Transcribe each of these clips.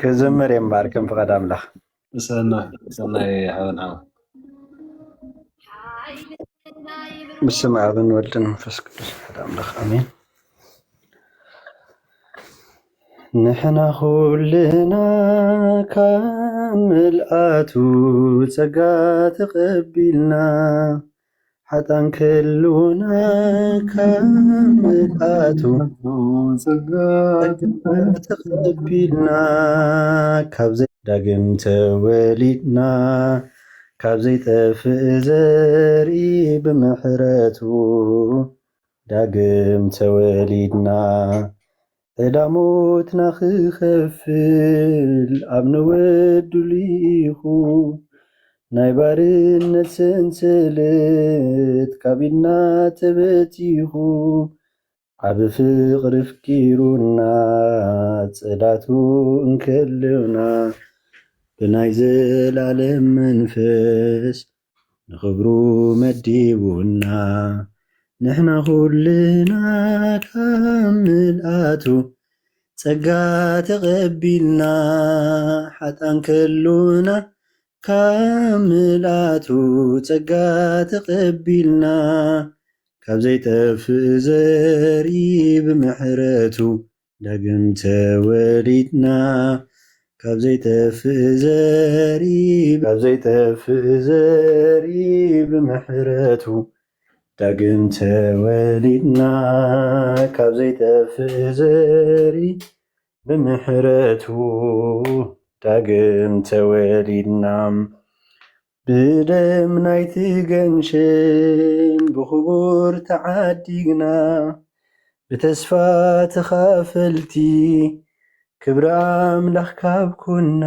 كزمر يمباركم فقد أملاح سنة حاول بسم أبن ولدن فسك فقد أملاح أمين. نحنا كلنا كامل آتو تقات قبلنا حتى كلنا كامل آتو تقات قبلنا كابزي داقم توليدنا كابزي تفزري بمحرتو داقم توليدنا ዕዳሞትና ክኸፍል ኣብ ነወዱሊኹ ናይ ባርነት ሰንሰለት ካብ ኢድና ተበቲኹ ዓብ ፍቕሪ ፍቂሩና ጽላቱ እንከልውና ብናይ ዘላለም መንፈስ ንኽብሩ መዲቡና نحنا كلنا كامل آتو ጸጋ ተቀቢልና ሓጣን ከሉና ካምላቱ ጸጋ ተቀቢልና ካብ ዘይጠፍእ ዘሪ ብምሕረቱ ዳግም ተወሊድና ካብ ዘይጠፍእ ዘሪ ብምሕረቱ ዳግም ተወሊድና ካብ ዘይጠፍእ ዘሪ ብምሕረቱ ዳግም ተወሊድና ብደም ናይቲ ገንሽን ብኽቡር ተዓዲግና ብተስፋ ተኻፈልቲ ክብሪ ኣምላኽ ካብ ኩና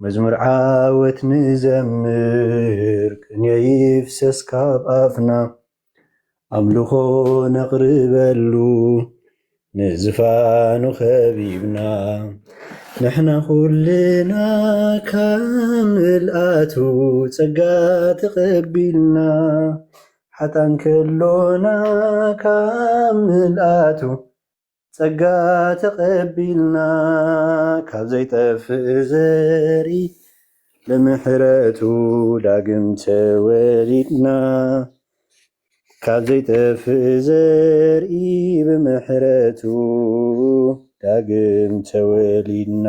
መዝሙር ዓወት ንዘምር ቅንየ ይፍሰስ ካብ ኣፍና ኣምልኾ ነቕርበሉ ንዝፋኑ ኸቢብና ንሕና ኩልና ካብ ምልኣቱ ጸጋ ተቐቢልና ሓጣን ከሎና ካብ ምልኣቱ ጸጋ ተቐቢልና ካብ ዘይጠፍእ ዘሪ ብምሕረቱ ዳግም ተወሊድና ካብ ዘይጠፍእ ዘሪ ብምሕረቱ ዳግም ተወሊድና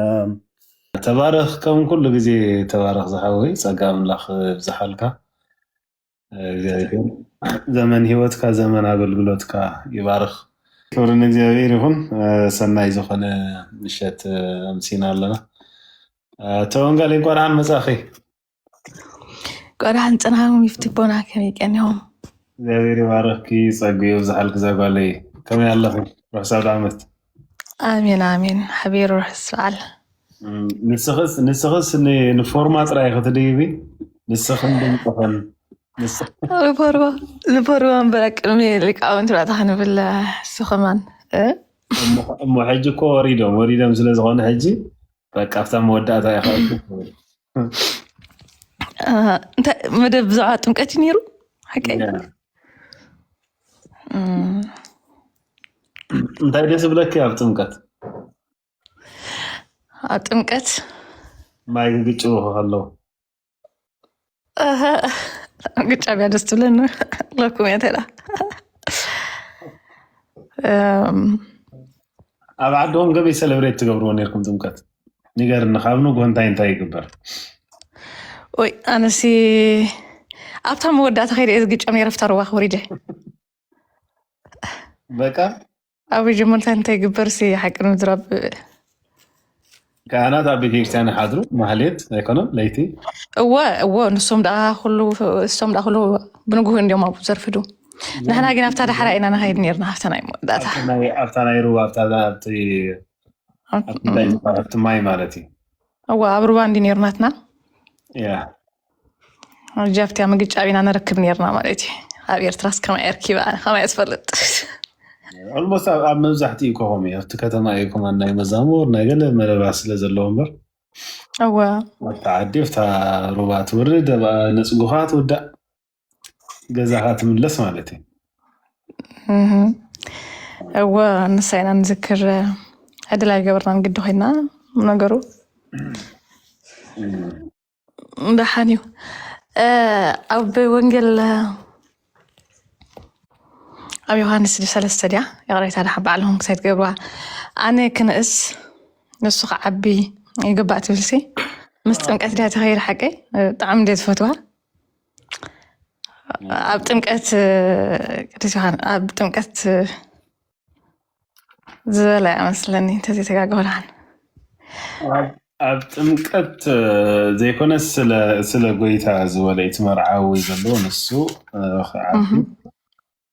ተባረኽ ከም ኩሉ ግዜ ተባረኽ ዝሓወይ ጸጋ ኣምላኽ ብዝሓልካ ዘመን ሂወትካ ዘመን ኣገልግሎትካ ይባርኽ ክብሪ ንእግዚኣብሔር ይኹን ሰናይ ዝኾነ ምሸት ኣምሲና ኣለና ተወንጋል እንኳን መጻኺ ቆራን ጽናም ይፍትቦና ከመይ ቀኒሆም እግዚአብሔር ይባርኽኪ ጸጋዩ ዝሓልክ ዘጓለይ ከመይ ኣለኹ ረሳብ ዓመት አሜን አሜን ሓቢሩ ርስዓል ንስኽስ ንፎርማ ጥራይ ክትድይቢ ንስኽን ድምፅኽን ንፈርዋ እምበረቅድሚ ሊቃውንቲ ራእታ ክንብል ስኸማን እሞ ሕጂ እኮ ወሪዶም ስለ ዝኾነ ሕጂ በቃ ኣብታ መወዳእታ ይኽእል መደብ ብዛዕባ ጥምቀት እዩ ነይሩ ሓቀይ እንታይ ደስ ብለኪ ኣብ ጥምቀት ማይ ግጭው ከለዉ ግጫ ቢያ ደስ ትብለኒ ለኩም እያ ተላ ኣብ ዓድኹም ገበይ ሰለብሬት ትገብርዎ ነርኩም ጥምቀት ንገርኒ ካብ ንጉህ እንታይ ይግበር ወይ ኣነሲ ኣብታ መወዳእታ ከይደ እየ ዝግጨም ነይረ ፍታ ሩባ ክወሪደ በቃ ኣብ ጅምርታ እንታይ ይግበር ሲ ሓቂ ንምዝራብ ካህናት ኣብ ቤተክርስትያን ይሓድሩ ማህሌት ኣይኮነም ለይቲ እወ ንሶም ዳ ኩሉ ብንጉህ እንዲኦም ኣብኡ ዘርፍዱ ንሕና ግን ኣብታ ዳሕራ ኢና ንኸይድ ነርና ኣብታ ናይ መወዳእታ ኣብታ ናይ ሩባ ኣብቲ ማይ ማለት እዩ እወ ኣብ ሩባ እንዲ ነርናትና ያ ጃብትያ ምግጫብ ኢና ነረክብ ነርና ማለት እዩ ኣብ ኤርትራስ ከመይ ኣርኪባ ከመይ ኣስፈልጥ almost ኣብ መብዛሕትኡ ከሆም እዩ ኣብቲ ከተማ ኢኹም ናይ መዛሙር ናይ ገለ መረባ ስለ ዘለዎ እምበር እወ ተዓዲ ኣብታ ሩባ ትውርድ ነፅጉኻ ትውዳእ ገዛኻ ትምለስ ማለት እዩ እወ ንሳ ኢና ንዝክር ዕድላይ ገበርና ንግዲ ኮይና ነገሩ دحانيو أو بونجل أو يوحنس لسلسة ديا يغريت هذا حب عليهم كسيت قبوا أنا كنقص نسخ عبي يقبعت بلسي مستمكت لها تغير حقي طعم ديت فتوى أبتمكت أبتمكت زلا مثلا تزي تقول عن أبتمكت زي كنا سلا قويتا زولا يتمرعاوي زلو نسو عبي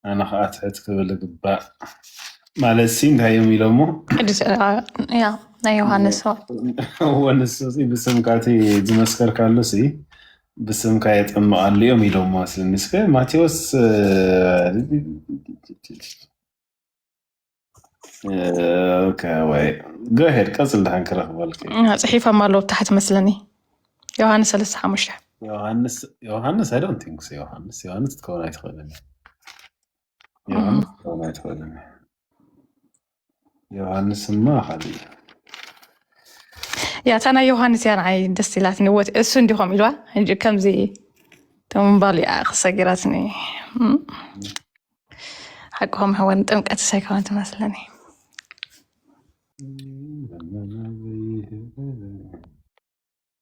أنا خاطرت قبل قبا مالسين هاي يوميلومو يا يوحنس هو نسو سي بسمكاتي زمسكر كالو سي بسمكايت أما قال لي يوميلومو أصلا نسكي ماتيوس اوكي واي جو هيد كازل دهان كره بالك صحيفه مالو تحت مثلني يوحنس لسه حمش يوحنس I don't think so يوحنس تكون يتخلني يوحنس تكون يتخلني يوحنس ما خلي يا تانا يوحنس يعني عاي دستيلاتني وات اسن ديهم يلوا انجي كم زي تم بالي اخ سجراتني حقهم هو انتمكت سايكونت مثلني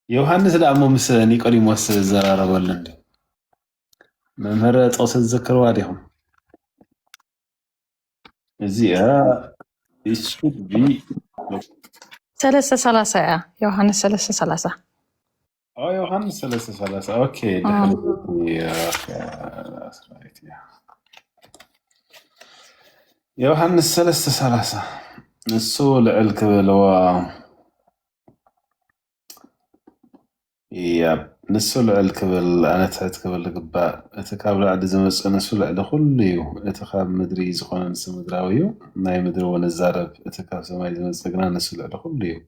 يوحنس لأمو مس نيقوديموس زراربولن ممهر طوس تذكروا عليهم زيها it should be 3:30 يوحنس 3:30 يوحنس 3:30 اوكي يوحنس 3:30 نسو لعلك بلوا ياب نسو لعلك بل أنا تحت قبل قبا أتكابل عد زمس نسو لعل خليو أتخاب مدري زخون نسو مدراويو ناي مدرو ونزارب أتكاب سماي زمس قنا نسو لعل خليو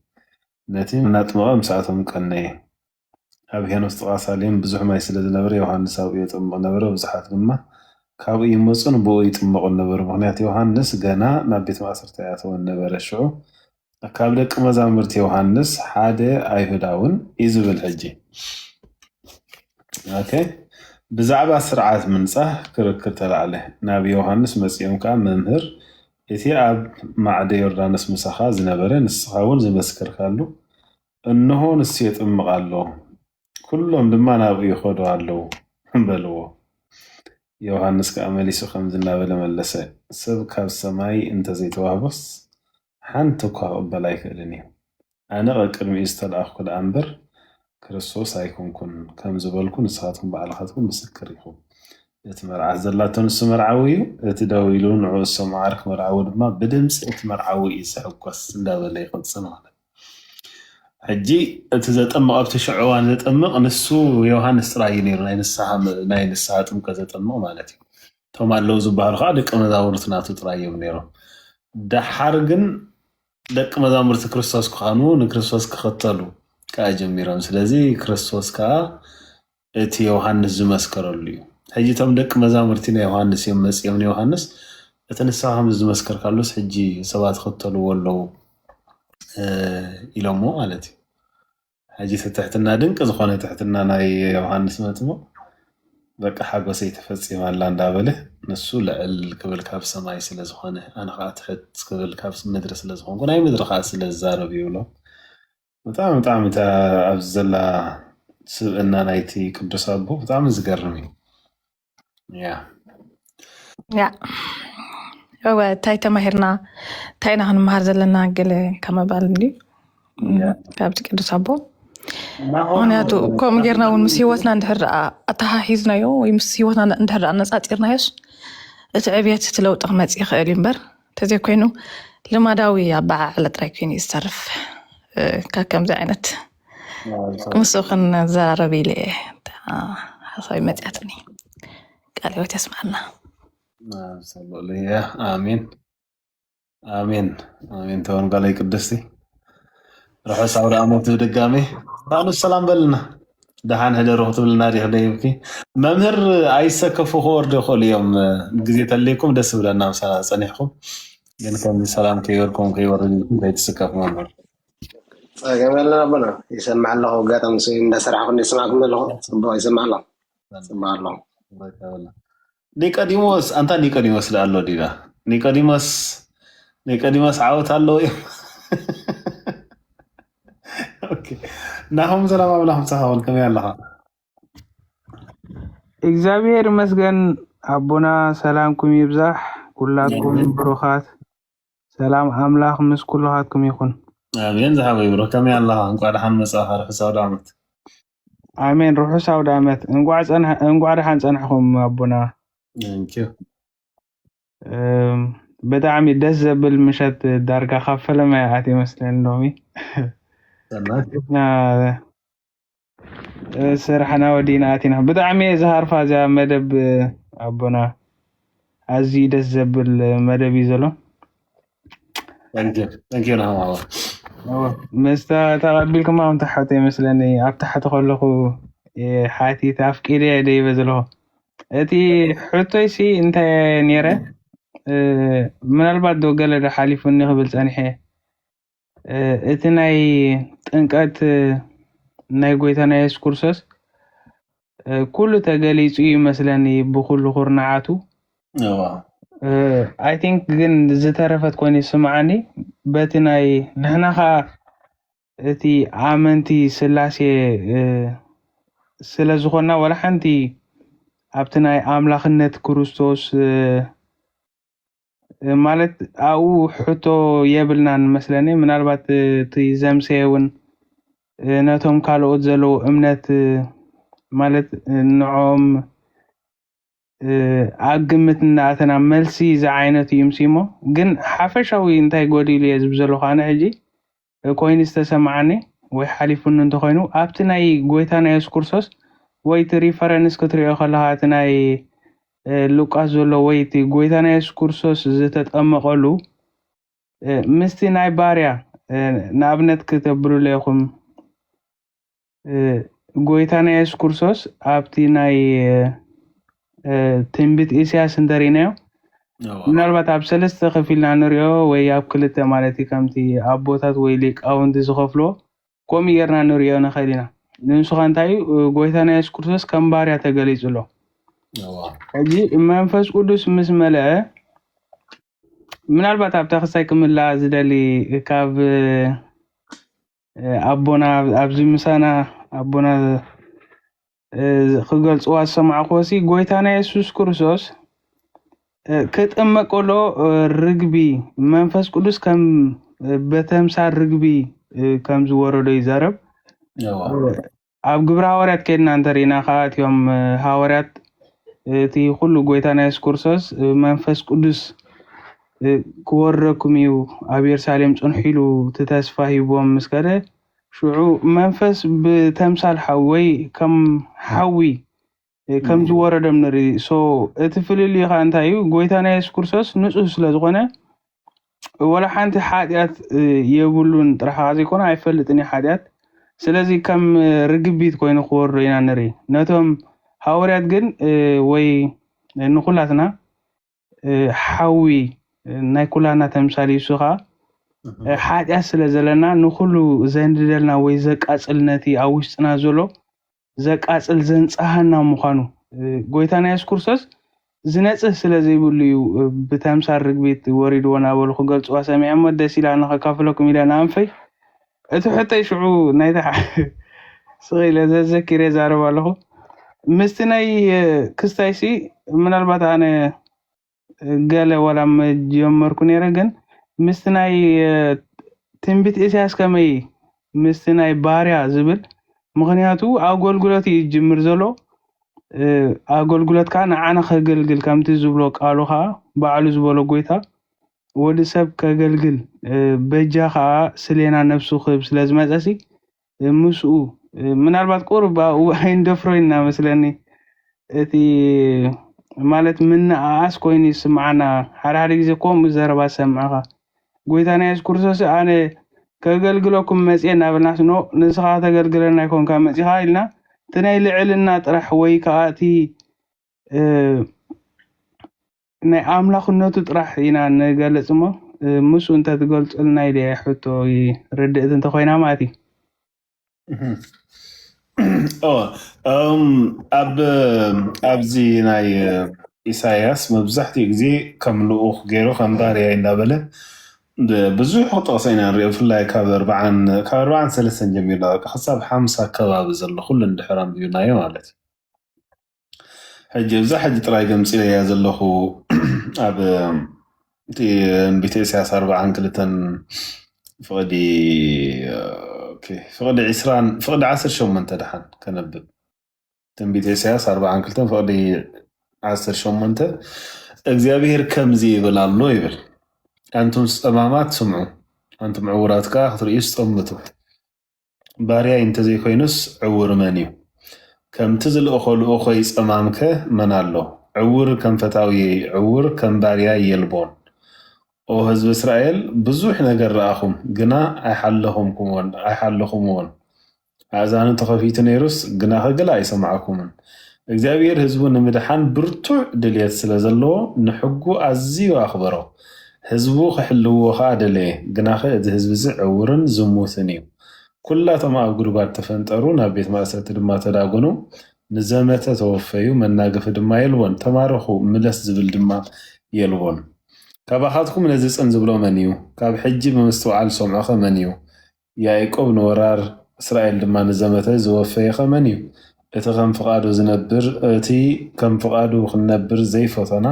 نتيم ناتمغام ساعتهم كنيه أبهن استغاثالين بزح ما يسلد نبر يوحنس أو يطمق نبر وزحات لما كابو يمصن بو يطمق النبر مغنيات يوحنس قنا نبيت مأسر تياتو النبر الشعو أكاب لك مزامرت يوحنس حادة أيهداون إذو بالحجي أوكي بزعبا سرعات منصح كركر تلعله نبي يوحنس مسيهم كان منهر إتي أب معدي يردانس مسخا زنبرين السخاون زي مسكر خالو إنه نسيت أمقالو كلهم لما نبي يخدوا علو بلو يوحنس كأملي سخم زنا بلا ملسة سب كاب سماي انت زي توابس حانتو كأقبل يكلني أنا أكرم إستل أخذ أنبر كرسوس هيكون كم زبالكم نسخاتكم بعلاقاتكم مسكريكم يتمرع زلاتون سمرعوي يتداويلون عوص معارك مرعوي ما بدمس يتمرعوي يسحقوس لا بلا يقصن حجي تزطمق ابتشعوان زطمق نسو يوحنس راي نير ناي نسها طمق زطمق مالتي توما لو زبال خا دق مزاورتنا ترايم نيرو دحار ግን ደቅ መዛሙርት ክርስቶስ ከሆኑ ንክርስቶስ ከኸተሉ ካጀሚሮም ስለዚህ ክርስቶስ ካ እቲ ዮሐንስ ዝመስከረሉ እዩ ሕጂቶም ደቅ መዛሙርቲ ናይ ዮሐንስ የመጽየም ዮሐንስ እተነሳهم ዝመስከር ካሉስ ሕጂ ሰባት ከተሉ ወለው ኢሎሞ ማለት ሕጂ ተሕትና ድንቅ ዝኾነ ተሕትና ናይ ዮሐንስ መጥሞ በቃ ሓጎሰይ ተፈጽማላ እንዳበለ ነሱ ለዕል ክብል ካብ ሰማይ ስለ ዝኾነ ኣነ ከዓ ትሕት ክብል ካብ ምድሪ ስለ ዝኾንኩ ናይ ምድሪ ከዓ ስለ ዝዛረብ ይብሎ በጣም ኣብ ዘላ ስብእና ናይቲ ቅዱስ ኣቦ በጣም ዝገርም እዩ ያ هو تايتا ماهرنا تاينا هنمهار زلنا قل كما بالندي كابت قدس أبو هناتو كم غيرنا ونمسيوتنا ندهر أتحاحيزنا يو ويمسيوتنا ندهر أنساتيرنا يش اتعبيت تلو تغمت يخيل ينبر تزي كوينو لما داوي يابع على تراكين يسترف كاكم زعينت مسوخن زاربي لي حصوي متعتني قال لي وتسمعنا آمين تون قال لي قدستي روح ساورا أموت دقامي قالوا السلام بلنا دحان هذا روحت بلنا ريح ليبكي ممهر عيسى كفخور دخول يوم جزيت لكم دس بلنا مساء صنيحكم لأنكم سلام كيوركم كيوركم بيت سكاف ممهر قبل ربنا يسمع الله قاتم سين سرعة يسمعكم الله صبوا يسمع الله سمع الله ኒቆዲሞስ አንተ ኒቆዲሞስ ላለው ዲና ኒቆዲሞስ ዓወት አለው ኦኬ ናሆም ሰላም አብላህም ሰሃውን ከመ ያለሃ እግዚአብሔር ይመስገን አቦና ሰላምኩም ይብዛህ ኩላኩም ብሩኻት ሰላም አምላኽ ምስ ኩላትኩም ይኹን አሜን ዘሃበ ይብሮ ከመ ያለሃ እንኳን ደህና መጻህ ርሕሳው ዳመት አሜን ርሕሳው ዳመት እንኳን ደህና ጸናሕኩም አቦና ቴንኪው በጣም ደስ ዘብል ምሸት ዳርጋ ካፈለ ማያት ይመስለን ሎሚ ስራሕና ወዲና አቲና በጣም የዛሃር ፋዛ መደብ አቦና አዚ ደስ ዘብል መደብ ይዘሎ ታንኪዩ ናሆም መስታ ተቀቢልኩም አሁን ተሓተ ይመስለኒ ኣብ ታሕቲ ከለኹ ሓቲ ታፍቂደ ደይ በዝሎ እቲ ሕቶይሲ እንታይ ነይረ ምናልባት ዶ ገለ ሓሊፉኒ ክብል ፀኒሐ እቲ ናይ ጥንቀት ናይ ጎይታና ኢየሱስ ክርስቶስ ኩሉ ተገሊጹ ይመስለኒ ብኩሉ ኩርናዓቱ አይ ቲንክ ግን ዝተረፈት ኮይኑ ስምዓኒ በቲ ናይ ንሕናኻ እቲ ኣመንቲ ስላሴ ስለ ዝኾና ወላ ሓንቲ ኣብቲ ናይ ኣምላኽነት ክርስቶስ ማለት ኣብኡ ሕቶ የብልናን መስለኒ ምናልባት እቲ ዘምሰየ እውን ነቶም ካልኦት ዘለዉ እምነት ማለት ንዖም ኣግምት እናኣተና መልሲ ዝዓይነት እዩ ምሲሞ ግን ሓፈሻዊ እንታይ ጎዲሉ እየ ዝብል ዘለኹ ኣነ ሕጂ ኮይኑ ዝተሰማዓኒ ወይ ሓሊፉኒ እንተኮይኑ ኣብቲ ናይ ጎይታና ኢየሱስ ክርስቶስ ወይ እቲ ሪፈረንስ ክትሪኦ ከለካ እቲ ናይ ሉቃስ ዘሎ ወይ እቲ ጎይታና ኢየሱስ ክርስቶስ ዝተጠመቐሉ ምስቲ ናይ ባርያ ንኣብነት ክተብሉለ ኢኹም ጎይታና ኢየሱስ ክርስቶስ ኣብቲ ናይ ትንቢት ኢሳያስ እንተሪእናዮ ምናልባት ኣብ ሰለስተ ከፊልና ንሪኦ ወይ ኣብ ክልተ ማለት እዩ ከምቲ ኣቦታት ወይ ሊቃውንቲ ዝኸፍልዎ ከምኡ ጌርና ንሪኦ ንኽእል ኢና ንሱ እንታይ እዩ ጎይታና ኢየሱስ ክርስቶስ ከም ባርያ ተገሊጹ ኣሎ ሕጂ መንፈስ ቅዱስ ምስ መልአ ምናልባት ኣብታ ክሳይ ክምላእ ዝደሊ ካብ ኣቦና ኣብዚ ምሳና ኣቦና ክገልጽዋ ዝሰማዕኽዎሲ ጎይታና ኢየሱስ ክርስቶስ ክጥመቀሎ ርግቢ መንፈስ ቅዱስ ከም በተምሳል ርግቢ ከም ዝወረዶ ይዛረብ ኣብ ግብረ ሃዋርያት ከድና እንተሪእና ከዓ እትዮም ሃዋርያት እቲ ኩሉ ጎይታና ኢየሱስ ክርስቶስ መንፈስ ቅዱስ ክወረኩም እዩ ኣብ ኢየሩሳሌም ጽንሒሉ ተስፋ ሂቦም ምስ ከደ ሽዑ መንፈስ ብተምሳል ሓዊ ከም ሓዊ ከም ዝወረዶም ንርኢ ሶ እቲ ፍልልዩ ከዓ እንታይ እዩ ጎይታና ኢየሱስ ክርስቶስ ንጹህ ስለ ዝኾነ ወላ ሓንቲ ሓጢኣት የብሉን ጥራሓ ዘይኮነ ኣይፈልጥን እዩ ሓጢኣት ስለዚ ከም ርግቢት ኮይኑ ክወርዶ ኢና ንርኢ ነቶም ሃዋርያት ግን ወይ ንኩላትና ሓዊ ናይ ኩላና ተምሳል ይሱ ከዓ ሓጢኣት ስለ ዘለና ንኩሉ ዘንድደልና ወይ ዘቃጽል ነቲ ኣብ ውሽጥና ዘሎ ዘቃጽል ዘንጻሃና ምዃኑ ጎይታና ኢየሱስ ክርስቶስ ዝነጽህ ስለ ዘይብሉ እዩ ብተምሳል ርግቢት ወሪድዎ ናበሉ ክገልጽዋ ሰሚዐ እሞ ደስ ኢላ ንኸካፍለኩም ኢለ ንኣንፈይ እቲ ሕተይ ሽዑ ናይታ ስኺኢለ ዘዘኪረ ዛረብ ኣለኹ ምስቲ ናይ ክስታይሲ ምናልባት ኣነ ገለ ወላ መጀመርኩ ነይረ ግን ምስቲ ናይ ትንቢት ኢሳያስ ከመይ ምስቲ ናይ ባርያ ዝብል ምክንያቱ ኣገልግሎት እዩ ጅምር ዘሎ ኣገልግሎት ከዓ ንዓና ከገልግል ከምቲ ዝብሎ ቃሉ ከዓ ባዕሉ ዝበሎ ጎይታ ወዲ ሰብ ከገልግል በጃ ከዓ ስሌና ነፍሱ ክብ ስለ ዝመፀሲ ምስኡ ምናልባት ቁርብ ኣይንደፍሮ ኢና መስለኒ እቲ ማለት ምንኣስ ኮይኑ ይስምዓና ሓደ ግዜ ከምኡ ዘረባ ሰምዐኻ ጎይታና ኢየሱስ ክርስቶስ ኣነ ከገልግለኩም መፅአ እናበልናስ ኖ ንስኻ ተገልግለና ይኮንካ መፂኻ ኢልና እቲ ናይ ልዕልና ጥራሕ ወይ ከዓ እቲ ናይ ኣምላኽነቱ ጥራሕ ኢና ንገለጽ እሞ ምስኡ እንተትገልፁልና ኢልየ ሕቶ ርድእት እንተኮይና ማለት እዩ ኣብዚ ናይ ኢሳያስ መብዛሕትኡ ግዜ ከም ልኡኽ ገይሩ ከም ባርያ እናበለ ብዙሕ ክጠቕሰ ኢና ንሪኦ ብፍላይ ካብ 43 ጀሚርና ክሳብ 50 ከባቢ ዘሎ ኩሉ እንድሕር አንቢብናዮ ማለት እዩ ሕጂ እዛ ሕጂ ጥራይ ገምፂለያ ዘለኹ ኣብ ትንቢተ ኢሳያስ 42 ፍቕዲ 18 ድሓን ከነብብ ትንቢተ ኢሳያስ 42 ፍቕዲ 18 እግዚአብሔር ከምዚ ይብል ኣሎ ይብል አንቱም ፀማማት ስምዑ አንቱም ዕውራት ከዓ ክትርእዩ ስጠምቱ ባርያ እንተዘይኮይኑስ ዕውር መን እዩ ከምቲ ዝልእኾ ልእኾ ይፀማምከ መን ኣሎ ዕውር ከም ፈታዊ ዕውር ከም ባርያ የልቦን ኦ ህዝቢ እስራኤል ብዙሕ ነገር ረአኹም ግና ኣይሓለኹምዎን ኣእዛኑ ተኸፊቱ ነይሩስ ግና ከገለ ኣይሰማዓኩምን እግዚአብሔር ህዝቡ ንምድሓን ብርቱዕ ድልየት ስለ ዘለዎ ንሕጉ ኣዝዩ ኣኽበሮ ህዝቡ ክሕልዎ ከዓ ደለየ ግና እቲ ህዝቢ እዚ ዕውርን ዝሙትን እዩ ኩላቶም ኣብ ጉድጓድ ተፈንጠሩ ናብ ቤት ማእሰርቲ ድማ ተዳጎኑ ንዘመተ ተወፈዩ መናገፊ ድማ የልዎን ተማረኹ ምለስ ዝብል ድማ የልዎን ካባኻትኩም ነዚ ፅን ዝብሎ መን እዩ ካብ ሕጂ ብምስትውዓል ሰምዖኸ መን እዩ ያዕቆብ ንወራር እስራኤል ድማ ንዘመተ ዝወፈየኸ መን እዩ እቲ ከም ፍቓዱ ዝነብር እቲ ከም ፍቓዱ ክነብር ዘይፈተና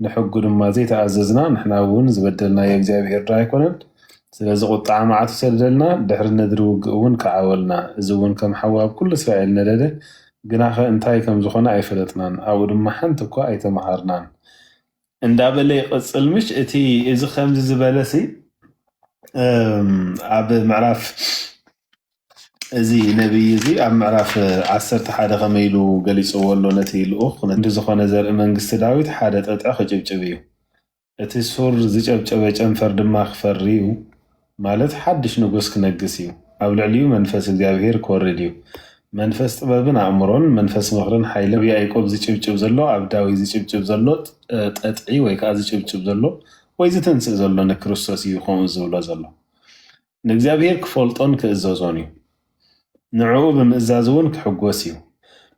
ንሕጉ ድማ ዘይተኣዘዝና ንሕና እውን ዝበደልና የእግዚአብሔር ዶ ኣይኮነን ስለዚ ቁጣዕ መዓቱ ሰደደልና ድሕሪ ነድሪ ውግእ እውን ከዓወልና እዚ እውን ከም ሓዋብ ኩሉ እስራኤል ነደደ ግናኸ እንታይ ከም ዝኾነ ኣይፈለጥናን ኣብኡ ድማ ሓንቲ እኳ ኣይተመሃርናን እንዳበለ ይቕፅል ምሽ እቲ እዚ ከምዚ ዝበለሲ ኣብ ምዕራፍ እዚ ነቢይ እዚ ኣብ ምዕራፍ 11 ከመይሉ ገሊፅዎ ኣሎ ነቲ ልኡኽ ዝኾነ ዘርኢ መንግስቲ ዳዊት ሓደ ጠጥዕ ክጭብጭብ እዩ እቲ ሱር ዝጨብጨበ ጨንፈር ድማ ክፈሪ እዩ ማለት ሓድሽ ንጉስ ክነግስ እዩ ኣብ ልዕሊኡ መንፈስ እግዚአብሔር ክወርድ እዩ መንፈስ ጥበብን ኣእምሮን መንፈስ ምኽርን ሓይልን ያዕቆብ ዝጭብጭብ ዘሎ ኣብ ዳዊት ዝጭብጭብ ዘሎ ጠጥዒ ወይ ከዓ ዝጭብጭብ ዘሎ ወይ ዝተንስእ ዘሎ ንክርስቶስ እዩ ከምኡ ዝብሎ ዘሎ ንእግዚአብሔር ክፈልጦን ክእዘዞን እዩ ንዕኡ ብምእዛዝ እውን ክሕጎስ እዩ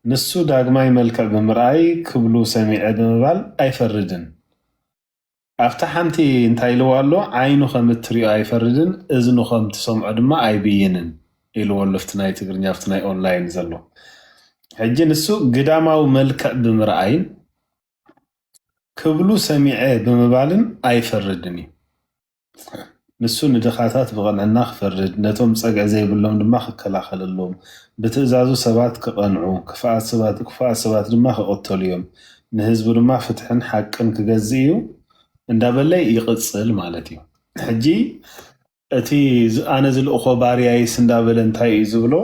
ንሱ ዳግማይ መልክዕ ብምርኣይ ክብሉ ሰሚዐ ብምባል ኣይፈርድን ኣብታ ሓንቲ እንታይ ኢልዎ ኣሎ ዓይኑ ከም እትሪኦ ኣይፈርድን እዝኑ ከም ትሰምዖ ድማ ኣይብይንን ኢልዎ ኣሎ ፍቲ ናይ ትግርኛ ፍቲ ናይ ኦንላይን ዘሎ ሕጂ ንሱ ግዳማዊ መልክዕ ብምርኣይን ክብሉ ሰሚዐ ብምባልን ኣይፈርድን እዩ ንሱ ንድኻታት ብቐንዕና ክፈርድ ነቶም ፀግዒ ዘይብሎም ድማ ክከላኸለሎም ብትእዛዙ ሰባት ክቐንዑ ክፉኣት ሰባት ድማ ክቐተሉ እዮም ንህዝቡ ድማ ፍትሕን ሓቅን ክገዝእ እዩ እንዳበለይ ይቕፅል ማለት እዩ ሕጂ እቲ ኣነ ዝልእኾ ባርያይስ እንዳበለ እንታይ እዩ ዝብሎ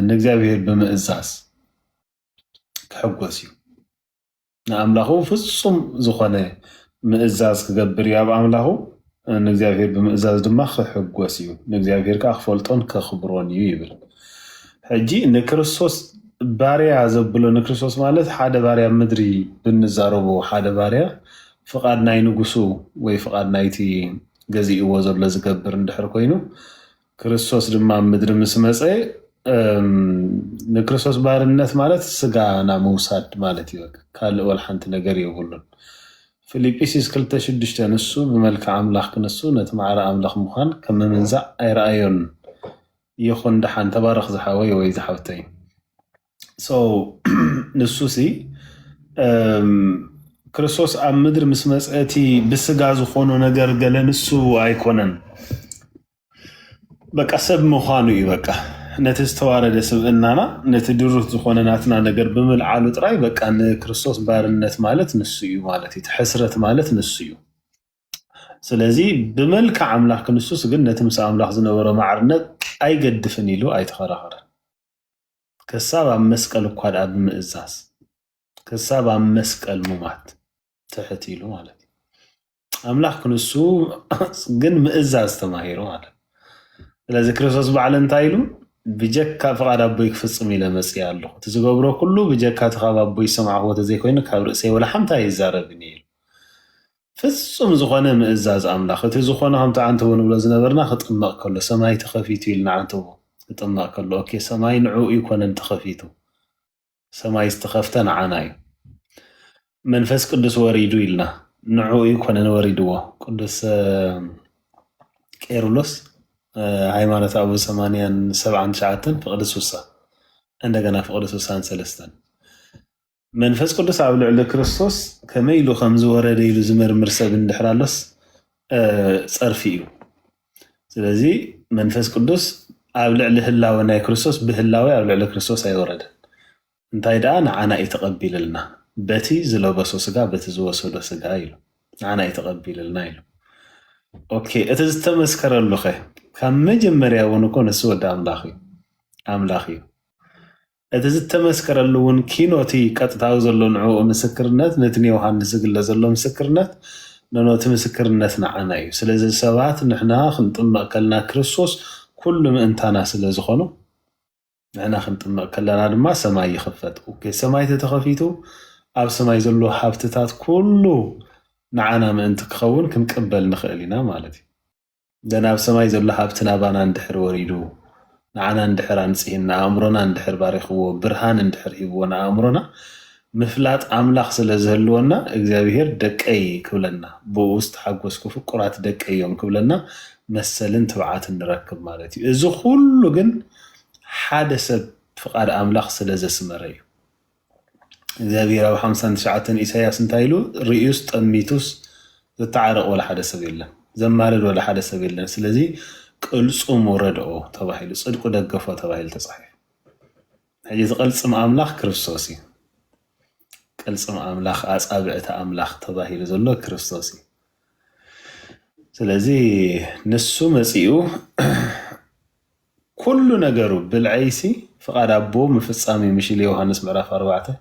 ንእግዚአብሔር ብምእዛዝ ክሕጎስ እዩ ንኣምላኹ ፍጹም ዝኾነ ምእዛዝ ክገብር እዩ ኣብ ኣምላኹ ንእግዚአብሔር ብምእዛዝ ድማ ክሕጎስ እዩ ንእግዚአብሔር ከዓ ክፈልጦን ከኽብሮን እዩ ይብል ሕጂ ንክርስቶስ ባርያ ዘብሎ ንክርስቶስ ማለት ሓደ ባርያ ምድሪ ብንዛረቡ ሓደ ባርያ ፍቓድ ናይ ንጉሱ ወይ ፍቓድ ናይቲ ገዚእዎ ዘሎ ዝገብር እንድሕር ኮይኑ ክርስቶስ ድማ ምድሪ ምስ መፀ ንክርስቶስ ባርነት ማለት ስጋና ምውሳድ ማለት እዩ ካልእ ወላ ሓንቲ ነገር የብሉን ፊልጵስዩስ 2:6 ንሱ ብመልክዕ ኣምላኽ ክነሱ ነቲ ማዕረ ኣምላኽ ምዃን ከም ምምንዛእ ኣይረኣዮን ይኹን ድሓን ተባረኽ ዝሓወይ ወይ ዝሓብተይ ንሱ ሲ ክርስቶስ ኣብ ምድሪ ምስ መፅአቲ ብስጋ ዝኾኑ ነገር ገለ ንሱ ኣይኮነን በቃ ሰብ ምዃኑ እዩ በቃ ነቲ ዝተዋረደ ስብእናና ነቲ ድሩት ዝኾነ ናትና ነገር ብምልዓሉ ጥራይ በቃ ንክርስቶስ ባርነት ማለት ንሱ እዩ ማለት እዩ ሕስረት ማለት ንሱ እዩ ስለዚ ብመልክዕ ኣምላኽ ክንሱስ ግን ነቲ ምስ ኣምላኽ ዝነበሮ ማዕርነት ኣይገድፍን ኢሉ ኣይተኸራኸረን ክሳብ ኣብ መስቀል እኳ ድኣ ብምእዛዝ ክሳብ ኣብ መስቀል ሙማት ትሕት ኢሉ ማለት እዩ ኣምላኽ ክንሱ ግን ምእዛዝ ተማሂሩ ማለት ስለዚ ክርስቶስ በዓል እንታይ ኢሉ ብጀካ ፍቓድ ኣቦይ ክፍፅም ኢለ መፅእ ኣለኹ እቲ ዝገብሮ ኩሉ ብጀካ እቲ ካብ ኣቦይ ሰምዓኽዎ ተዘይኮይኑ ካብ ርእሰይ ወላ ሓንታ ይዛረብኒ ኢሉ ፍጹም ዝኾነ ምእዛዝ ኣምላኽ እቲ ዝኾነ ከምቲ ዓንተ እውን ብሎ ዝነበርና ክጥመቕ ከሎ ሰማይ ተኸፊቱ ኢልና ዓንተ ክጥመቕ ከሎ ኦኬ ሰማይ ንዕኡ ይኮነን ተኸፊቱ ሰማይ ዝተኸፍተ ንዓና እዩ መንፈስ ቅዱስ ወሪዱ ኢልና ንዕኡ ይኮነን ወሪድዎ ቅዱስ ቄርሎስ ሃይማኖት አቡ 87 ፍቅድ 60 እንደገና ፍቅድ 63 መንፈስ ቅዱስ ኣብ ልዕሊ ክርስቶስ ከመይ ኢሉ ከም ዝወረደ ኢሉ ዝምርምር ሰብ እንድሕራሎስ ፀርፊ እዩ ስለዚ መንፈስ ቅዱስ ኣብ ልዕሊ ህላወ ናይ ክርስቶስ ብህላወ ኣብ ልዕሊ ክርስቶስ ኣይወረደን እንታይ ደኣ ንዓና ይተቐቢልልና በቲ ዝለበሶ ስጋ በቲ ዝወሰዶ ስጋ ኢሉ ንዓና ይተቐቢልልና ኢሉ ኦኬ እቲ ዝተመስከረሉ ኸ ካብ መጀመርያ እውን እኮ ንሱ ወዲ ኣምላኽ እዩ እቲ ዝተመስከረሉ እውን ኪኖቲ ቀጥታዊ ዘሎ ንዕኡ ምስክርነት ነቲ ዮሃንስ ዝግለ ዘሎ ምስክርነት ነቲ ምስክርነት ንዓና እዩ ስለዚ ሰባት ንሕና ክንጥመቕ ከለና ክርስቶስ ኩሉ ምእንታና ስለ ዝኾኑ ንሕና ክንጥመቕ ከለና ድማ ሰማይ ይኽፈት ኦኬ ሰማይ ተተኸፊቱ ኣብ ሰማይ ዘሎ ሃብትታት ኩሉ ንዓና ምእንቲ ክኸውን ክንቅበል ንኽእል ኢና ማለት እዩ ደና ኣብ ሰማይ ዘሎ ሃብቲ ናባና እንድሕር ወሪዱ ንዓና እንድሕር ኣንጽሂና ኣእምሮና እንድሕር ባሪኽዎ ብርሃን እንድሕር ሂብዎ ንኣእምሮና ምፍላጥ ኣምላኽ ስለ ዝህልወና እግዚኣብሔር ደቀይ ክብለና ብኡ ዝተሓጎስኩ ፍቁራት ደቀይ እዮም ክብለና መሰልን ትብዓትን ንረክብ ማለት እዩ እዚ ኩሉ ግን ሓደ ሰብ ፍቓድ ኣምላኽ ስለ ዘስመረ እዩ እግዚአብሔር ኣብ 59 ኢሳያስ እንታይ ኢሉ ርእዩስ ጠሚቱስ ዝተዓረቕ ወላ ሓደ ሰብ የለን ዘማልድ ወላ ሓደ ሰብ የለን ስለዚ ቅልጹም ወረድኦ ተባሂሉ ጽድቁ ደገፎ ተባሂሉ ተጻሒፉ ሕጂ ዝቕልጽም ኣምላኽ ክርስቶስ እዩ ቅልጽም ኣምላኽ ኣጻብዕቲ ኣምላኽ ተባሂሉ ዘሎ ክርስቶስ እዩ ስለዚ ንሱ መጺኡ ኩሉ ነገሩ ብልዐይሲ ፍቓድ ኣቦ ምፍጻሚ ምሽል ዮሃንስ ምዕራፍ 4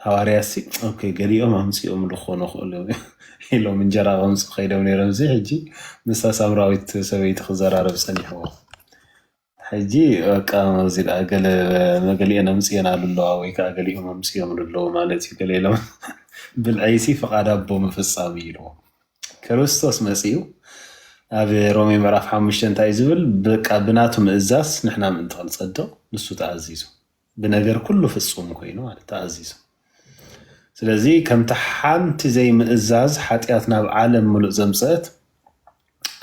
حوارياسي اوكي قريهم همسيهم لخونو خلو إلهم من جرى غمس خيدهم نيرمزي حجي مسا سامراويت سويت خزرارب سنيحو حجي قام زيد اقل مقالي انا مسينا لله ويكا قاليهم همسيهم لله مالتي قالي لهم بالعيسي فقاد ابو مفصامي له كريستوس مسيو ابي رومي مراف 5 تايزبل بقى بناتو مئزاس نحنا من تصدق نسو تعزيزو بنجر كله فصوم كوينو ማለት تعزيزو ስለዚህ ከምታ ሓንቲ ዘይ ምእዛዝ ሓጢያትና ብዓለም ሙሉእ ዘምፀት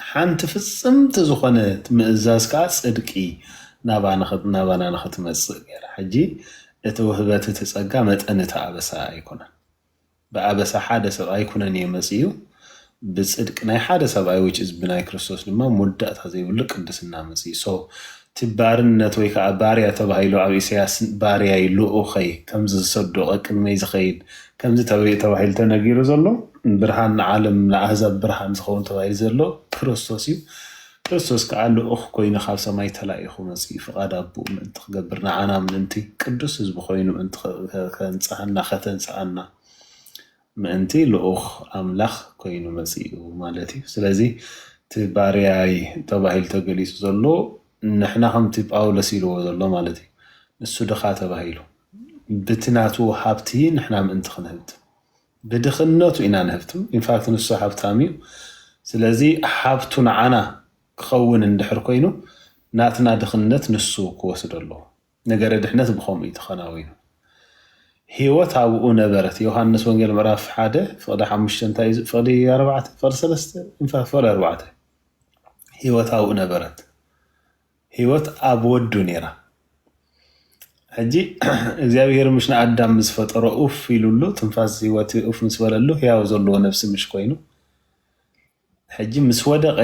ሓንቲ ፍጽምቲ ዝኾነት ምእዛዝ ከዓ ጽድቂ ናባና ንኽትመጽእ ገይራ ሕጂ እቲ ውህበት እቲ ጸጋ መጠን እቲ ኣበሳ ኣይኮነን ብኣበሳ ሓደ ሰብ ኣይኮነን እየ መጽኡ ብጽድቂ ናይ ሓደ ሰብኣይ which is ብናይ ክርስቶስ ድማ ሙዳእታ ዘይብሉ ቅድስና መጽኡ ሶ ትባርነት ወይ ከዓ ባርያ ተባሂሉ ኣብ ኢሳያስ ባርያ ይልኡኸይ ከምዚ ዝሰድቕ ቅድመይ ዝኸይድ ከምዚ ተባሂሉ ተነጊሩ ዘሎ ብርሃን ዓለም ንኣህዛብ ብርሃን ዝኸውን ተባሂሉ ዘሎ ክርስቶስ እዩ ክርስቶስ ከዓ ልኡኽ ኮይኑ ካብ ሰማይ ተላኢኹ መጽኡ ፍቓድ ኣቦኡ ምእንቲ ክገብር ንዓና ምእንቲ ቅዱስ ህዝቢ ኮይኑ ምእንቲ ከንጽሐና ከተንጽአና ምእንቲ ልኡኽ ኣምላኽ ኮይኑ መጽኡ ማለት እዩ ስለዚ እቲ ባርያይ ተባሂሉ ተገሊጹ ዘሎ نحنا هم ጳውሎስ ኢልዎ ዘሎ ማለት እዩ ንሱ ድኻ ተባሂሉ ብትናቱ ሃብቲ ንሕና ምእንቲ ክንህብት ብድኽነቱ ኢና ንህብቱ ኢንፋክት ንሱ ሃብታም እዩ ስለዚ ሃብቱ ንዓና ክኸውን እንድሕር ኮይኑ ናትና ድኽነት ንሱ ክወስድ ኣለዎ ነገረ ድሕነት ብኸምኡ እዩ ተኸናዊኑ ህይወት ኣብኡ ነበረት ዮሃንስ ወንጌል ምዕራፍ 1 ፍቕዲ 5 እንታይ ፍቕዲ 4 ፍቕዲ 3 ኢንፋክት ፍቕዲ 4 ህይወት ኣብኡ ነበረት ህይወት ኣብ ወዱ ነራ ሕጂ እግዚአብሔር ምሽ ንኣዳም ምስ ፈጠሮ ኡፍ ኢሉሉ ትንፋስ ህይወት ኡፍ ምስ በለሉ ህያው ዘለዎ ነፍሲ ምሽ ኮይኑ ሕጂ ምስ ወደቀ